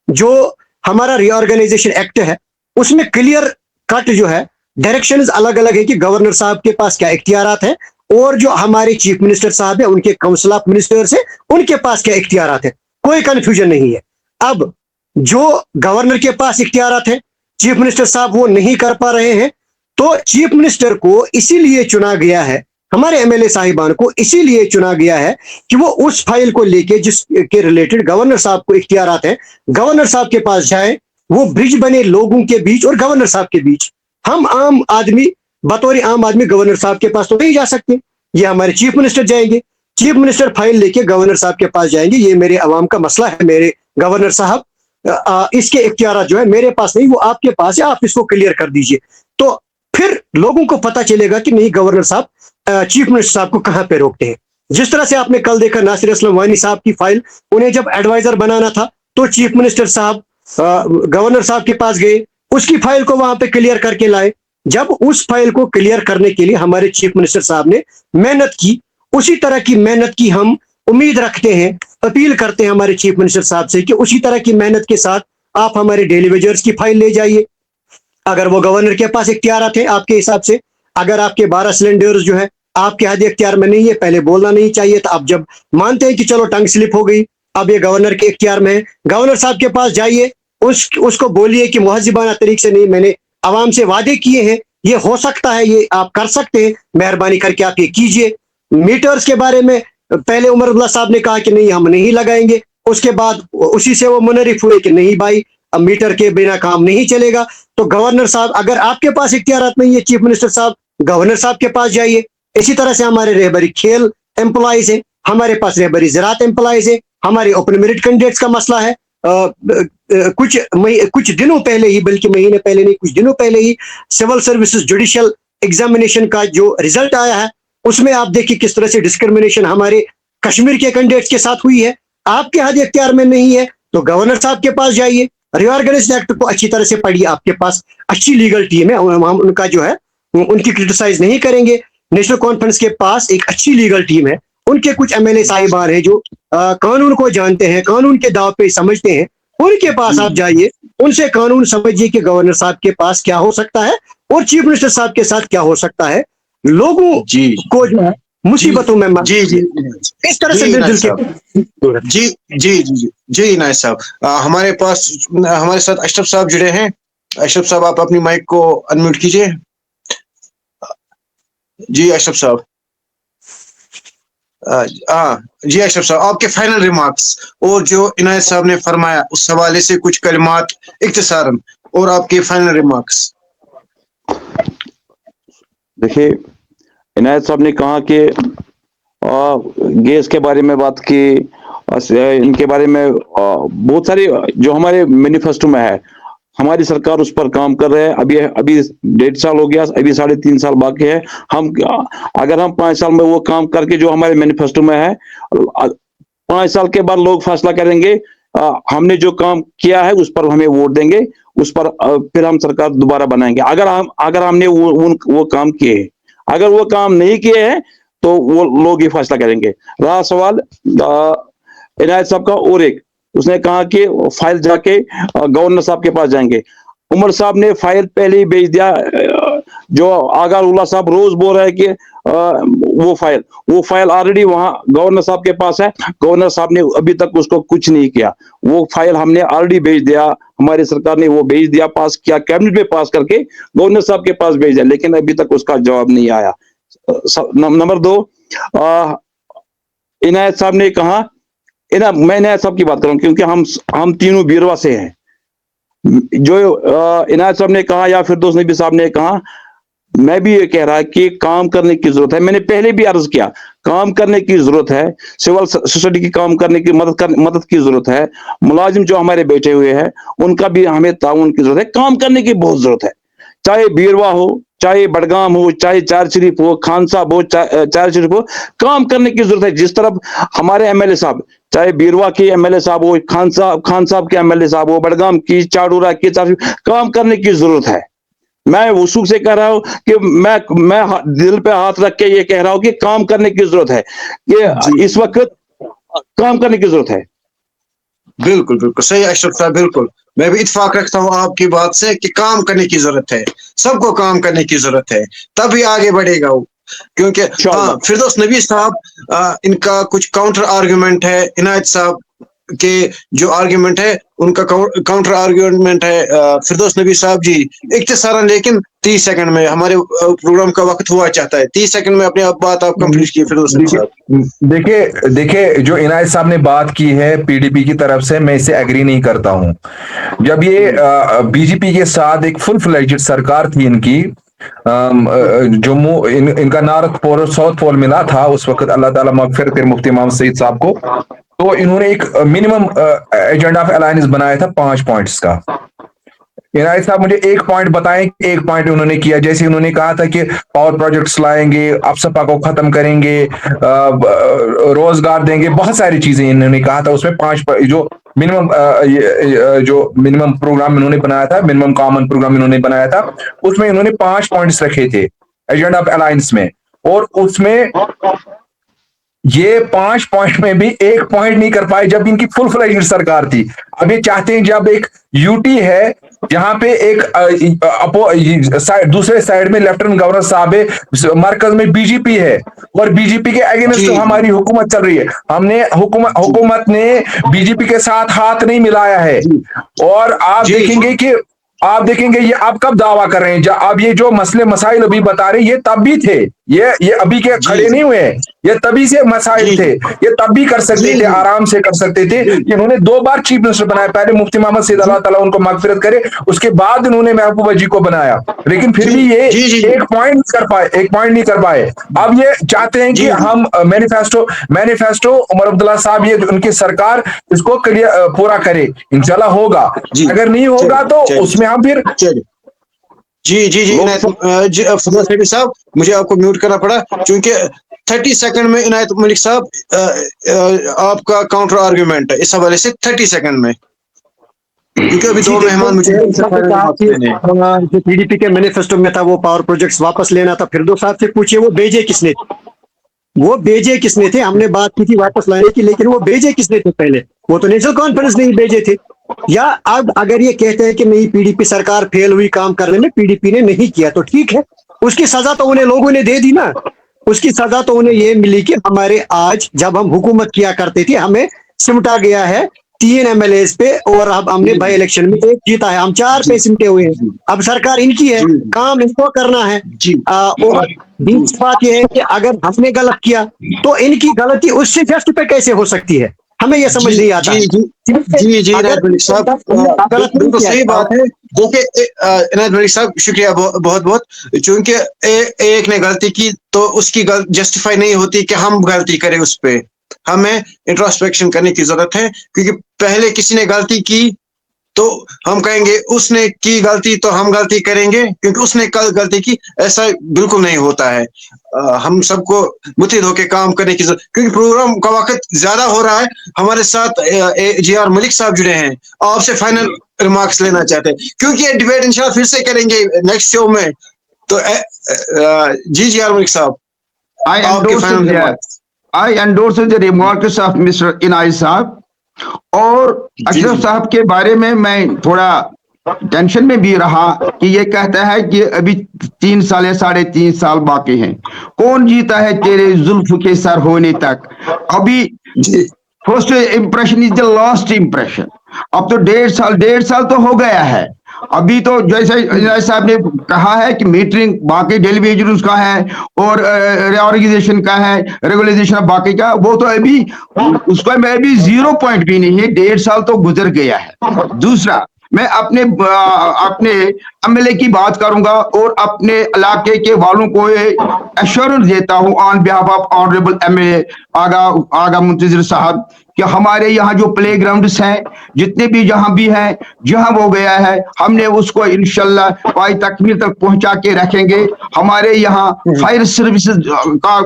जो हमारा रीऑर्गेनाइजेशन एक्ट है उसमें क्लियर कट जो है डायरेक्शंस अलग अलग है कि गवर्नर साहब के पास क्या इख्तियारात हैं और जो हमारे चीफ मिनिस्टर साहब है उनके काउंसिल ऑफ मिनिस्टर्स है उनके पास क्या इख्तियारात है, कोई कंफ्यूजन नहीं है। अब जो गवर्नर के पास इख्तियारात है, चीफ मिनिस्टर साहब वो नहीं कर पा रहे हैं, तो चीफ मिनिस्टर को इसीलिए चुना गया है, हमारे एमएलए साहिबान को इसीलिए चुना गया है कि वो उस फाइल को लेके जिसके रिलेटेड गवर्नर साहब को इख्तियारात है, गवर्नर साहब के पास जाए, वो ब्रिज बने लोगों के बीच और गवर्नर साहब के बीच। हम आम आदमी, बतौर आम आदमी गवर्नर साहब के पास तो नहीं जा सकते, ये हमारे चीफ मिनिस्टर जाएंगे, चीफ मिनिस्टर फाइल लेके गवर्नर साहब के पास जाएंगे, ये मेरे अवाम का मसला है, मेरे गवर्नर साहब इसके इख्तियारात जो है मेरे पास नहीं, वो आपके पास है, आप इसको क्लियर कर दीजिए। तो फिर लोगों को पता चलेगा कि नहीं गवर्नर साहब चीफ मिनिस्टर साहब को कहां पे रोकते हैं। जिस तरह से आपने कल देखा नासिर असलम वानी साहब की फाइल, उन्हें जब एडवाइजर बनाना था तो चीफ मिनिस्टर साहब गवर्नर साहब के पास गए, उसकी फाइल को वहां पे क्लियर करके लाए। जब उस फाइल को क्लियर करने के लिए हमारे चीफ मिनिस्टर साहब ने मेहनत की, उसी तरह की मेहनत की हम उम्मीद रखते हैं, अपील करते हैं हमारे चीफ मिनिस्टर साहब से कि उसी तरह की मेहनत के साथ आप हमारे डेली वेजर्स की फाइल ले जाइए। अगर वो गवर्नर के पास इख्तियार थे आपके हिसाब से, अगर आपके 12 सिलेंडर्स जो है आपके हद इख्तियार में नहीं है, पहले बोलना नहीं चाहिए था। अब जब मानते हैं कि चलो टंग स्लिप हो गई, अब ये गवर्नर के इख्तियार में है, गवर्नर साहब के पास जाइए, उसको बोलिए कि मुहज्जिबाना तरीके से नहीं, मैंने आवाम से वादे किए हैं, ये हो सकता है, ये आप कर सकते हैं, मेहरबानी करके आप ये कीजिए। मीटर्स के बारे में पहले उमर अब्दुल्ला साहब ने कहा कि नहीं हम नहीं लगाएंगे, उसके बाद उसी से वो मुनरिफ हुए कि नहीं भाई अब मीटर के बिना काम नहीं चलेगा। तो गवर्नर साहब, अगर आपके पास इख्तियारात नहीं है चीफ मिनिस्टर साहब, गवर्नर साहब के पास जाइए। इसी तरह से हमारे रहबरी खेल एम्प्लॉइज है, हमारे पास रहबरी ज़राअत एम्प्लॉइज है, हमारे ओपन मेरिट कैंडिडेट्स का मसला है। कुछ दिनों पहले ही, बल्कि महीने पहले नहीं, कुछ दिनों पहले ही सिविल सर्विसेज जुडिशियल एग्जामिनेशन का जो रिजल्ट आया है, उसमें आप देखिए किस तरह से डिस्क्रिमिनेशन हमारे कश्मीर के कैंडिडेट्स के साथ हुई है। आपके हद इख्तियार में नहीं है तो गवर्नर साहब के पास जाइए, रिऑर्गेनाइज्ड एक्ट को अच्छी तरह से पढ़िए, आपके पास अच्छी लीगल टीम है, हम उनका जो है उनकी क्रिटिसाइज नहीं करेंगे। नेशनल कॉन्फ्रेंस के पास एक अच्छी लीगल टीम है, उनके कुछ एमएलए साहिबान हैं जो कानून को जानते हैं, कानून के दाव पे समझते हैं, उनके पास आप जाइए, उनसे कानून समझिए कि गवर्नर साहब के पास क्या हो सकता है और चीफ मिनिस्टर साहब के साथ क्या हो सकता है। लोगों को जो है मुसीबतों में जी जी इस तरह से दिल के जी जी जी जी इनायत साहब, हमारे पास हमारे साथ अशरफ साहब जुड़े हैं। अशरफ साहब आप अपनी माइक को अनम्यूट कीजिए। जी अशरफ साहब, हाँ जी अशरफ साहब, आपके फाइनल रिमार्क्स और जो इनायत साहब ने फरमाया उस हवाले से कुछ कलिमात इख्तिसारन और आपके फाइनल रिमार्क्स। देखिए, इनायत साहब ने कहा कि गैस के बारे में बात की, इनके बारे में बहुत सारी जो हमारे मैनिफेस्टो में है, हमारी सरकार उस पर काम कर रहे हैं। अभी 1.5 साल हो गया, अभी 3.5 साल बाकी है। अगर हम 5 साल में वो काम करके जो हमारे मैनिफेस्टो में है, 5 साल के बाद लोग फैसला करेंगे, हमने जो काम किया है उस पर हमें वोट देंगे, उस पर फिर हम सरकार दोबारा बनाएंगे। अगर हमने वो काम किए, अगर वो काम नहीं किए हैं तो वो लोग ही फैसला करेंगे। रहा सवाल इनायत साहब का, और एक उसने कहा कि फाइल जाके गवर्नर साहब के पास जाएंगे। उमर साहब ने फाइल पहले ही भेज दिया। जो आगा उल्ला साहब रोज बोल रहे हैं कि वो फाइल ऑलरेडी वहां गवर्नर साहब के पास है, गवर्नर साहब ने अभी तक उसको कुछ नहीं किया। वो फाइल हमने ऑलरेडी भेज दिया, हमारी सरकार ने वो भेज दिया, पास किया, कैबिनेट में पास करके गवर्नर साहब के पास भेज दिया, लेकिन अभी तक उसका जवाब नहीं आया। नंबर 2, इनायत साहब ने कहा, मैं इनायत साहब की बात कर रहा हूं क्योंकि हम तीनों बीरवा से हैं। जो इनायत साहब ने कहा या फिर दोस्त नबी साहब ने कहा, मैं भी ये कह रहा कि काम करने की जरूरत है। मैंने पहले भी अर्ज किया, काम करने की जरूरत है, सिविल सोसाइटी की काम करने की मदद की जरूरत है। मुलाजिम जो हमारे बैठे हुए हैं उनका भी हमें ताउन की जरूरत है, काम करने की बहुत जरूरत है। चाहे बीरवा हो, चाहे बडगाम हो, चाहे चार शरीफ हो, खान साहब हो, चार शरीफ हो, काम करने की जरूरत है। जिस तरफ हमारे एमएलए साहब, चाहे बीरवा के एमएलए साहब हो, खान साहब के एमएलए साहब हो, बडगाम की, चाड़ूरा की, काम करने की जरूरत है। मैं वसूख से कह रहा हूं कि मैं दिल पे हाथ रख के ये कह रहा हूं कि काम करने की जरूरत है, कि इस वक्त काम करने की जरूरत है। बिल्कुल बिल्कुल सही अशरफ साहब, बिल्कुल मैं भी इत्फाक रखता हूँ आपकी बात से कि काम करने की जरूरत है, सबको काम करने की जरूरत है, तभी आगे बढ़ेगा वो। क्योंकि हाँ, फिरदौस नबी साहब, इनका कुछ काउंटर आर्ग्यूमेंट है इनायत साहब के जो आर्ग्यूमेंट है उनका काउंटर आर्ग्यूमेंट है। फिरदौस नबी साहब जी इख्तिसारन, लेकिन 30 सेकंड में, हमारे प्रोग्राम का वक्त हुआ चाहता है, 30 सेकंड में अपनी बात आप कंप्लीट कीजिए फिरदौस नबी साहब। देखिए जो इनायत साहब ने बात की है पीडीपी की तरफ से, मैं इससे एग्री नहीं करता हूं। जब ये बीजेपी के साथ एक फुल फ्लेज्ड सरकार थी इनकी, जम्मू इनका नॉर्थ पोल साउथ पोल मिला था उस वक्त, अल्लाह ताला मगफिरत मुफ्ती मोहम्मद सईद साहब को, तो इन्होंने एक मिनिमम एजेंडा ऑफ अलायंस बनाया था 5 पॉइंट्स का। इनायत साहब मुझे एक पॉइंट बताएं, एक पॉइंट उन्होंने किया, जैसे उन्होंने कहा था कि पावर प्रोजेक्ट्स लाएंगे, अफसपा को खत्म करेंगे, रोजगार देंगे, बहुत सारी चीजें इन्होंने कहा था। उसमें जो मिनिमम जो मिनिमम प्रोग्राम इन्होंने बनाया था, मिनिमम कॉमन प्रोग्राम इन्होंने बनाया था, उसमें इन्होंने 5 पॉइंट्स रखे थे एजेंडा ऑफ अलायंस में, और उसमें ये 5 पॉइंट में भी एक पॉइंट नहीं कर पाए जब इनकी फुल फ्लेज्ड सरकार थी। अब ये चाहते हैं जब एक यूटी है जहां पे एक दूसरे साइड में लेफ्टिनेंट गवर्नर साहब है, मरकज में बीजेपी है और बीजेपी के अगेंस्ट हमारी हुकूमत चल रही है। हमने हुकूमत ने बीजेपी के साथ हाथ नहीं मिलाया है, और आप देखेंगे ये आप कब दावा कर रहे हैं, अब ये जो मसले मसाइल अभी बता रहे हैं, ये तब भी थे, ये अभी के खड़े नहीं हुए, ये तभी से मसाइल थे, ये तब भी कर सकते थे, आराम से कर सकते थे। इन्होंने 2 बार चीफ मिनिस्टर बनाया, पहले मुफ्ती मोहम्मद सईद, अल्लाह ताला उनको मगफिरत करे, उसके बाद इन्होंने महबूबा जी को बनाया, लेकिन फिर भी ये एक पॉइंट नहीं कर पाए। अब ये चाहते हैं कि हम मैनिफेस्टो उमर अब्दुल्ला साहब, ये उनकी सरकार इसको पूरा करे, इंशाल्लाह होगा, अगर नहीं होगा तो उसमें हम फिर फजल सेठी साहब, मुझे आपको म्यूट करना पड़ा क्योंकि 30 सेकंड में इनायत मलिक साहब आपका काउंटर आर्ग्यूमेंट है, इस हवाले से 30 सेकंड में, क्योंकि अभी 2 मेहमान मुझे जो पीडीपी के मैनिफेस्टो में था वो पावर प्रोजेक्ट्स वापस लेना था। फिर 2 साहब से पूछिए वो भेजे किसने थे? हमने बात की थी वापस लाने की, लेकिन वो भेजे किसने थे पहले? वो तो नेशनल कॉन्फ्रेंस नहीं भेजे थे। या अब अगर ये कहते हैं कि नहीं पीडीपी सरकार फेल हुई काम करने में, पीडीपी ने नहीं किया, तो ठीक है, उसकी सजा तो उन्हें लोगों ने दे दी ना। उसकी सजा तो उन्हें ये मिली कि हमारे आज जब हम हुकूमत किया करते थे हमें सिमटा गया है 3 MLAs पे, और अब हमने बाई इलेक्शन में 1 जीता है, हम 4 पे सिमटे हुए हैं। अब सरकार इनकी है, काम इनको करना है। और दूसरी बात यह है कि अगर हमने गलत किया तो इनकी गलती उससे जस्ट पे कैसे हो सकती है, हमें यह समझ नहीं आता। बिल्कुल सही बात है। देखिए इनायत मलिक साहब, शुक्रिया बहुत बहुत, चूंकि एक ने गलती की तो उसकी जस्टिफाई नहीं होती कि हम गलती करें, उस पे हमें इंट्रोस्पेक्शन करने की जरूरत है, क्योंकि पहले किसी ने गलती की तो हम कहेंगे उसने की गलती तो हम गलती करेंगे क्योंकि उसने कल गलती की, ऐसा बिल्कुल नहीं होता है। हम सबको मुत्तहिद होकर काम करने की जरूरत, क्योंकि प्रोग्राम का वक्त ज्यादा हो रहा है। हमारे साथ JR मलिक साहब जुड़े हैं, आपसे फाइनल रिमार्क्स लेना चाहते हैं, क्योंकि ये डिबेट इंशाल्लाह फिर से करेंगे नेक्स्ट शो में। तो JR मलिक साहब, I endorse the remarks of Mr. Inayat साहब, और अशरफ साहब के बारे में मैं थोड़ा टेंशन में भी रहा कि ये कहता है कि अभी 3 साल या 3.5 साल बाकी हैं, कौन जीता है तेरे जुल्फ के सर होने तक। अभी first impression is the last impression. अब तो 1.5 साल तो हो गया है। अभी तो जैसे इनायत साहब ने कहा है कि मीटरिंग बाकी डेली वेज का है और रिऑर्गेनाइजेशन का है, रेगुलराइजेशन बाकी का, वो तो अभी उसका में अभी 0 पॉइंट भी नहीं है, 1.5 साल तो गुजर गया है। दूसरा, मैं अपने MLA की बात करूंगा और अपने इलाके के वालों को एश्योरेंस देता हूं on behalf of honourable MLA आगा मुंतजिर साहब कि हमारे यहाँ जो प्ले ग्राउंड्स हैं, जितने भी जहां भी हैं, जहां वो गया है, हमने उसको इंशाल्लाह पाई तकमील तक पहुंचा के रखेंगे। हमारे यहाँ फायर सर्विसेज का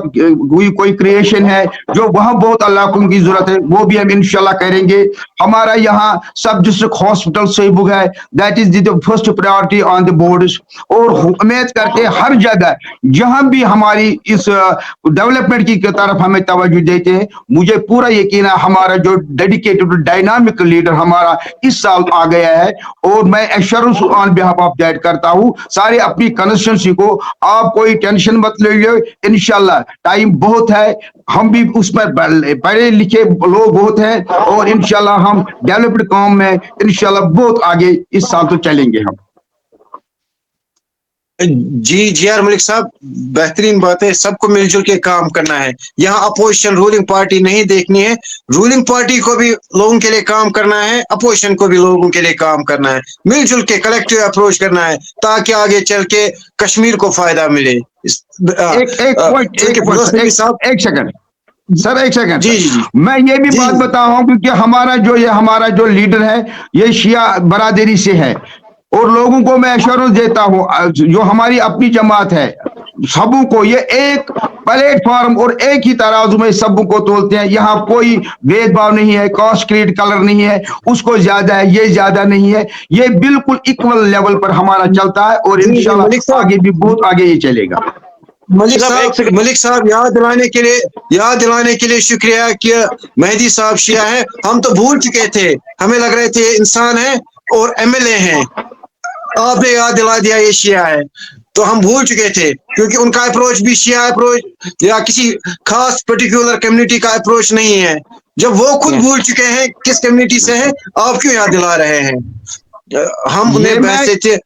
कोई क्रिएशन है जो वहां बहुत इलाकों की जरूरत है, वो भी हम इंशाल्लाह करेंगे। हमारा यहाँ सब डिस्ट्रिक्ट हॉस्पिटल सहबुग है, that is the first priority on the boards. और उम्मीद करके हर जगह जहां भी हमारी इस डेवलपमेंट की तरफ हमें तवज्जो देते हैं, मुझे पूरा यकीन है हमारा जो डेडिकेटेड डायनामिक लीडर हमारा इस साल आ गया है। और मैं assurance on behalf of that करता हूं सारे अपनी कंस्टिट्यूंसी को, आप कोई टेंशन मत लीजिए, इंशाल्लाह टाइम बहुत है, हम भी उसमें पढ़े लिखे लोग बहुत हैं, और इंशाल्लाह हम डेवलप्ड काम में इंशाल्लाह बहुत आगे इस साल तो चलेंगे हम। JR मलिक साहब, बेहतरीन बात है, सबको मिलजुल के काम करना है। यहाँ अपोजिशन रूलिंग पार्टी नहीं देखनी है, रूलिंग पार्टी को भी लोगों के लिए काम करना है, अपोजिशन को भी लोगों के लिए काम करना है, मिलजुल के कलेक्टिव अप्रोच करना है ताकि आगे चल के कश्मीर को फायदा मिले। एक सेकंड सर, एक सेकंड जी। मैं ये भी बात बता रहा हूं क्योंकि हमारा जो लीडर है ये शिया बरादरी से है, और लोगों को मैं एश्योरेंस देता हूं, जो हमारी अपनी जमात है, सबों को ये एक प्लेटफॉर्म और एक ही तराजू में सबों को तोलते हैं। यहाँ कोई भेदभाव नहीं है, कास्ट क्रीड कलर नहीं है, उसको ज्यादा है ये ज्यादा नहीं है, ये बिल्कुल इक्वल लेवल पर हमारा चलता है और इंशाल्लाह आगे भी बहुत आगे ये चलेगा। मलिक साहब याद दिलाने के लिए शुक्रिया कि मेहदी साहब शिया है। हम तो भूल चुके थे, हमें लग रहे थे इंसान है और एमएलए हैं, आपने याद दिला दिया ये शिया है, तो हम भूल चुके थे, क्योंकि उनका अप्रोच भी शिया अप्रोच या किसी खास पर्टिकुलर कम्युनिटी का अप्रोच नहीं है। जब वो खुद भूल चुके हैं किस कम्युनिटी से हैं, आप क्यों याद दिला रहे हैं? हम उन्हें बहसते थे।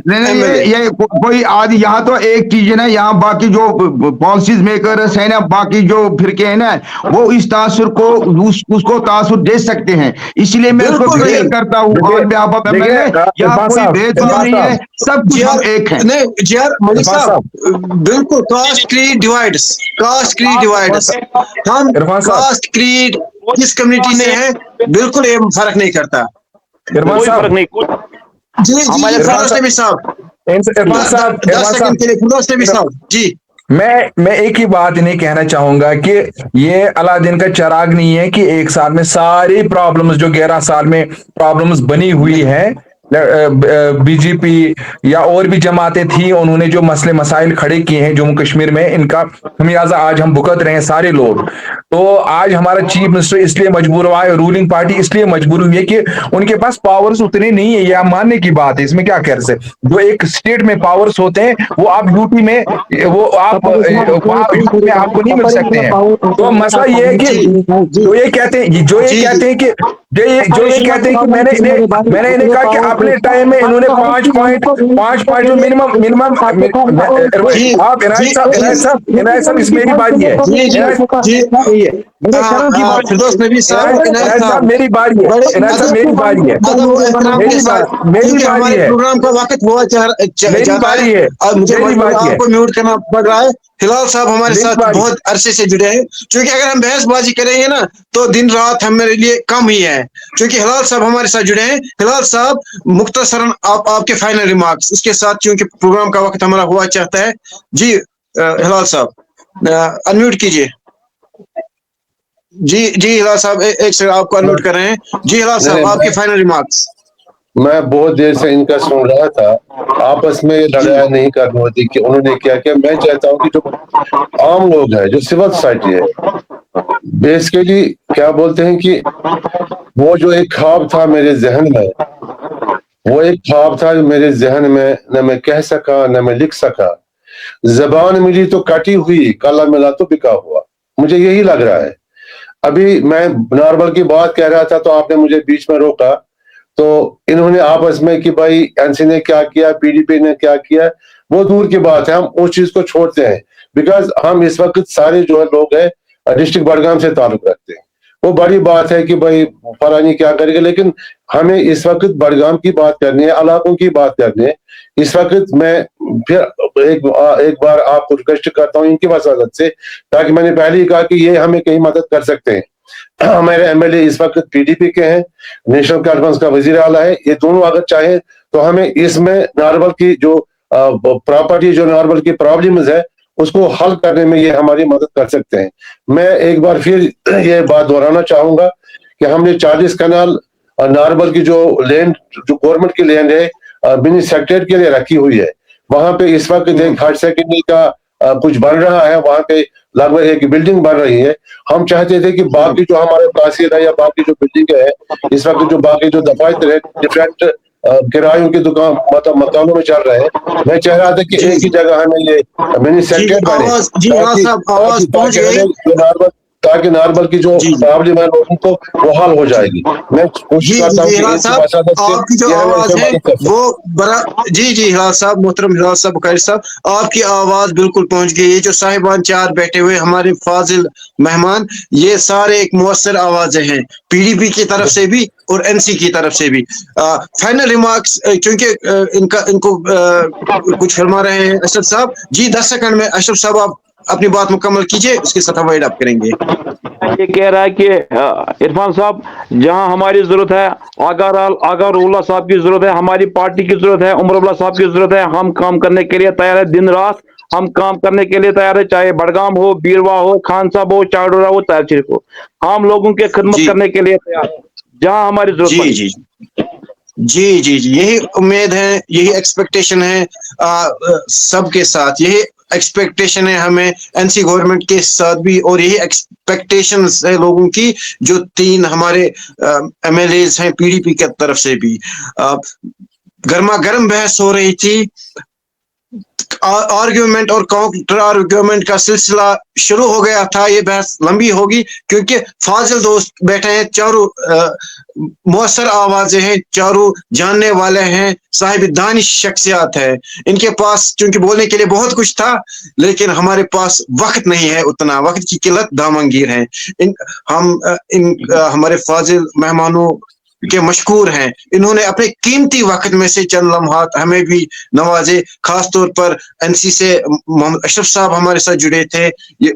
नहीं, ये कोई आदि, यहाँ तो एक चीज है ना, यहाँ बाकी जो पॉलिसीज मेकर्स है ना, बाकी जो फिरके हैं ना, वो इस तासुर को उसको तासुर दे सकते हैं, इसलिए मैं उसको क्लियर करता हूँ। और यहाँ कोई भेदभाव नहीं है, सब कुछ हम एक हैं। नहीं जी मलिक साहब, बिल्कुल कास्ट क्रीड डिवाइड्स, हम कास्ट क्रीड किस कम्युनिटी से हैं बिल्कुल ये फर्क नहीं करता। कोई फर्क नहीं। जी मैं एक ही बात नहीं कहना चाहूंगा कि ये अलादीन का चिराग नहीं है कि एक साल में सारी प्रॉब्लम्स जो 11 साल में प्रॉब्लम्स बनी हुई है, बीजेपी या और भी जमातें थी, उन्होंने जो मसले मसाइल खड़े किए हैं जम्मू कश्मीर में, इनका खमियाजा आज हम भुगत रहे हैं सारे लोग। तो आज हमारा चीफ मिनिस्टर इसलिए मजबूर हुआ है, रूलिंग पार्टी इसलिए मजबूर हुई है कि उनके पास पावर्स उतने नहीं है, यह मानने की बात है, इसमें क्या कर सकते। जो एक स्टेट में पावर्स होते हैं वो आप यूपी में, वो आप यूपी में आपको नहीं मिल सकते हैं। तो मसला ये है कि जो ये कहते हैं कि मैंने इन्हें कहा कि अपने टाइम में इन्होंने 5 पॉइंट जो मिनिमम आप इनायत साहब इस मेरी बारी है, मेरी बारी है, प्रोग्राम का वक्त हुआ है, आपको म्यूट करना पड़ रहा है। हिलाल साहब हमारे साथ बहुत अरसे से जुड़े हैं, क्योंकि अगर हम बहसबाजी करेंगे ना तो दिन रात हमारे लिए कम ही है, क्योंकि हिलाल साहब हमारे साथ जुड़े हैं। हिलाल साहब मुख्तसरन आपके फाइनल रिमार्क्स इसके साथ, क्योंकि प्रोग्राम का वक्त हमारा हुआ चाहता है। जी हिलाल साहब अनम्यूट कीजिए। जी हिलाल साहब एक सेकंड, आपको अनम्यूट कर रहे हैं। जी हिलाल साहब आपके फाइनल रिमार्क्स। मैं बहुत देर से इनका सुन रहा था, आपस में लड़ाई नहीं करनी होती कि उन्होंने क्या किया। मैं चाहता हूं कि जो आम लोग हैं, जो सिविल सोसाइटी है, बेसिकली क्या बोलते हैं कि वो जो एक ख्वाब था मेरे जहन में, न मैं कह सका न मैं लिख सका, जबान मिली तो कटी हुई, काला मिला तो बिका हुआ, मुझे यही लग रहा है। अभी मैं नॉर्मल की बात कह रहा था तो आपने मुझे बीच में रोका, तो इन्होंने आपस में कि भाई एनसी ने क्या किया, पीडीपी ने क्या किया, वो दूर की बात है, हम उस चीज को छोड़ते हैं। बिकॉज हम इस वक्त सारे जो है लोग हैं डिस्ट्रिक्ट बडगाम से ताल्लुक रखते हैं। वो बड़ी बात है कि भाई फलानी क्या करेगा, लेकिन हमें इस वक्त बडगाम की बात करनी है, इलाकों की बात करनी है। इस वक्त मैं फिर एक बार आपको रिक्वेस्ट करता हूँ इनकी वसालत से, ताकि मैंने पहले ही कहा कि ये हमें कहीं मदद कर सकते हैं। हमारे एमएलए इस वक्त पीडीपी के हैं, नेशनल कॉन्फ्रेंस का वजीर आला है, ये दोनों अगर चाहे तो हमें इसमें नारबल की जो प्रॉपर्टी, जो नारबल की प्रॉब्लम्स है, उसको हल करने में ये हमारी मदद कर सकते हैं। मैं एक बार फिर ये बात दोहराना चाहूंगा कि हमने 40 कनाल नारबल की जो लैंड, जो गवर्नमेंट की लैंड है, मिनी सेक्रेटरीट के लिए रखी हुई है। वहां पे इस वक्त एक हायर सेकेंडरी का कुछ बन रहा है, वहां पे लगभग एक बिल्डिंग बन रही है। हम चाहते थे कि बाकी जो हमारे तहसील है या बाकी जो बिल्डिंग है, इस वक्त जो बाकी जो दफातर है, डिफरेंट किरायों की दुकान मतलब मकानों में चल रहे हैं, मैं चाह रहा था कि एक ही जगह हमें ये मिनी सेक्रेटरीट बने, ताकि नारबल की जो प्रॉब्लम है लोगों को वो हल हो जाएगी। मैं कोशिश करता हूँ आपकी जो आवाज है वो बड़ा जी हिलाल साहब, मोहतरम हिलाल साहब, बुखारी साहब, आपकी आवाज बिल्कुल पहुंच गई। ये जो साहिबान चार बैठे हुए हमारे फाजिल मेहमान, ये सारे एक मुअस्सर आवाजें हैं, पीडीपी की तरफ से भी और एनसी की तरफ से भी। फाइनल रिमार्क्स, क्योंकि इनको कुछ फरमा रहे हैं अशरफ साहब। जी 10 सेकंड में अशरफ साहब आप अपनी बात मुकम्मल कीजिए, उसके साथ हम वाइड अप करेंगे। ये कह रहा है कि इरफान साहब, जहां हमारी जरूरत है, आगा रुल्ला साहब की जरूरत है, हमारी पार्टी की जरूरत है, उमर अब्दुल्ला साहब की जरूरत है, हम काम करने के लिए तैयार है, दिन रात हम काम करने के लिए तैयार है, चाहे बड़गाम हो, बीरवा हो, खान साहब हो, चाडोरा हो, तहसील शरीफ हो, हम लोगों की खिदमत जी करने के लिए तैयार है जहां हमारी जरूरत जी पड़े। जी जी जी जी, यही उम्मीद है, यही एक्सपेक्टेशन है सबके साथ, यही एक्सपेक्टेशन है हमें एनसी गवर्नमेंट के साथ भी, और यही एक्सपेक्टेशन है लोगों की जो 3 हमारे एमएलएज हैं पीडीपी की तरफ से भी। गर्मा गर्म बहस हो रही थी, आर्ग्यूमेंट और काउंटर आर्ग्यूमेंट का सिलसिला शुरू हो गया था। ये बहस लंबी होगी क्योंकि फाजिल दोस्त बैठे हैं, चारों मौसर आवाजें हैं, चारों जानने वाले हैं, साहिब दानिश शख्सियात है। इनके पास चूंकि बोलने के लिए बहुत कुछ था, लेकिन हमारे पास वक्त नहीं है, उतना वक्त की किल्लत दामनगीर है। हमारे फाजिल मेहमानों के मशकूर हैं, इन्होंने अपने कीमती वक्त में से चंद लम्हात हमें भी नवाजे, खास तौर पर एनसी से मोहम्मद अशरफ साहब हमारे साथ जुड़े थे। ये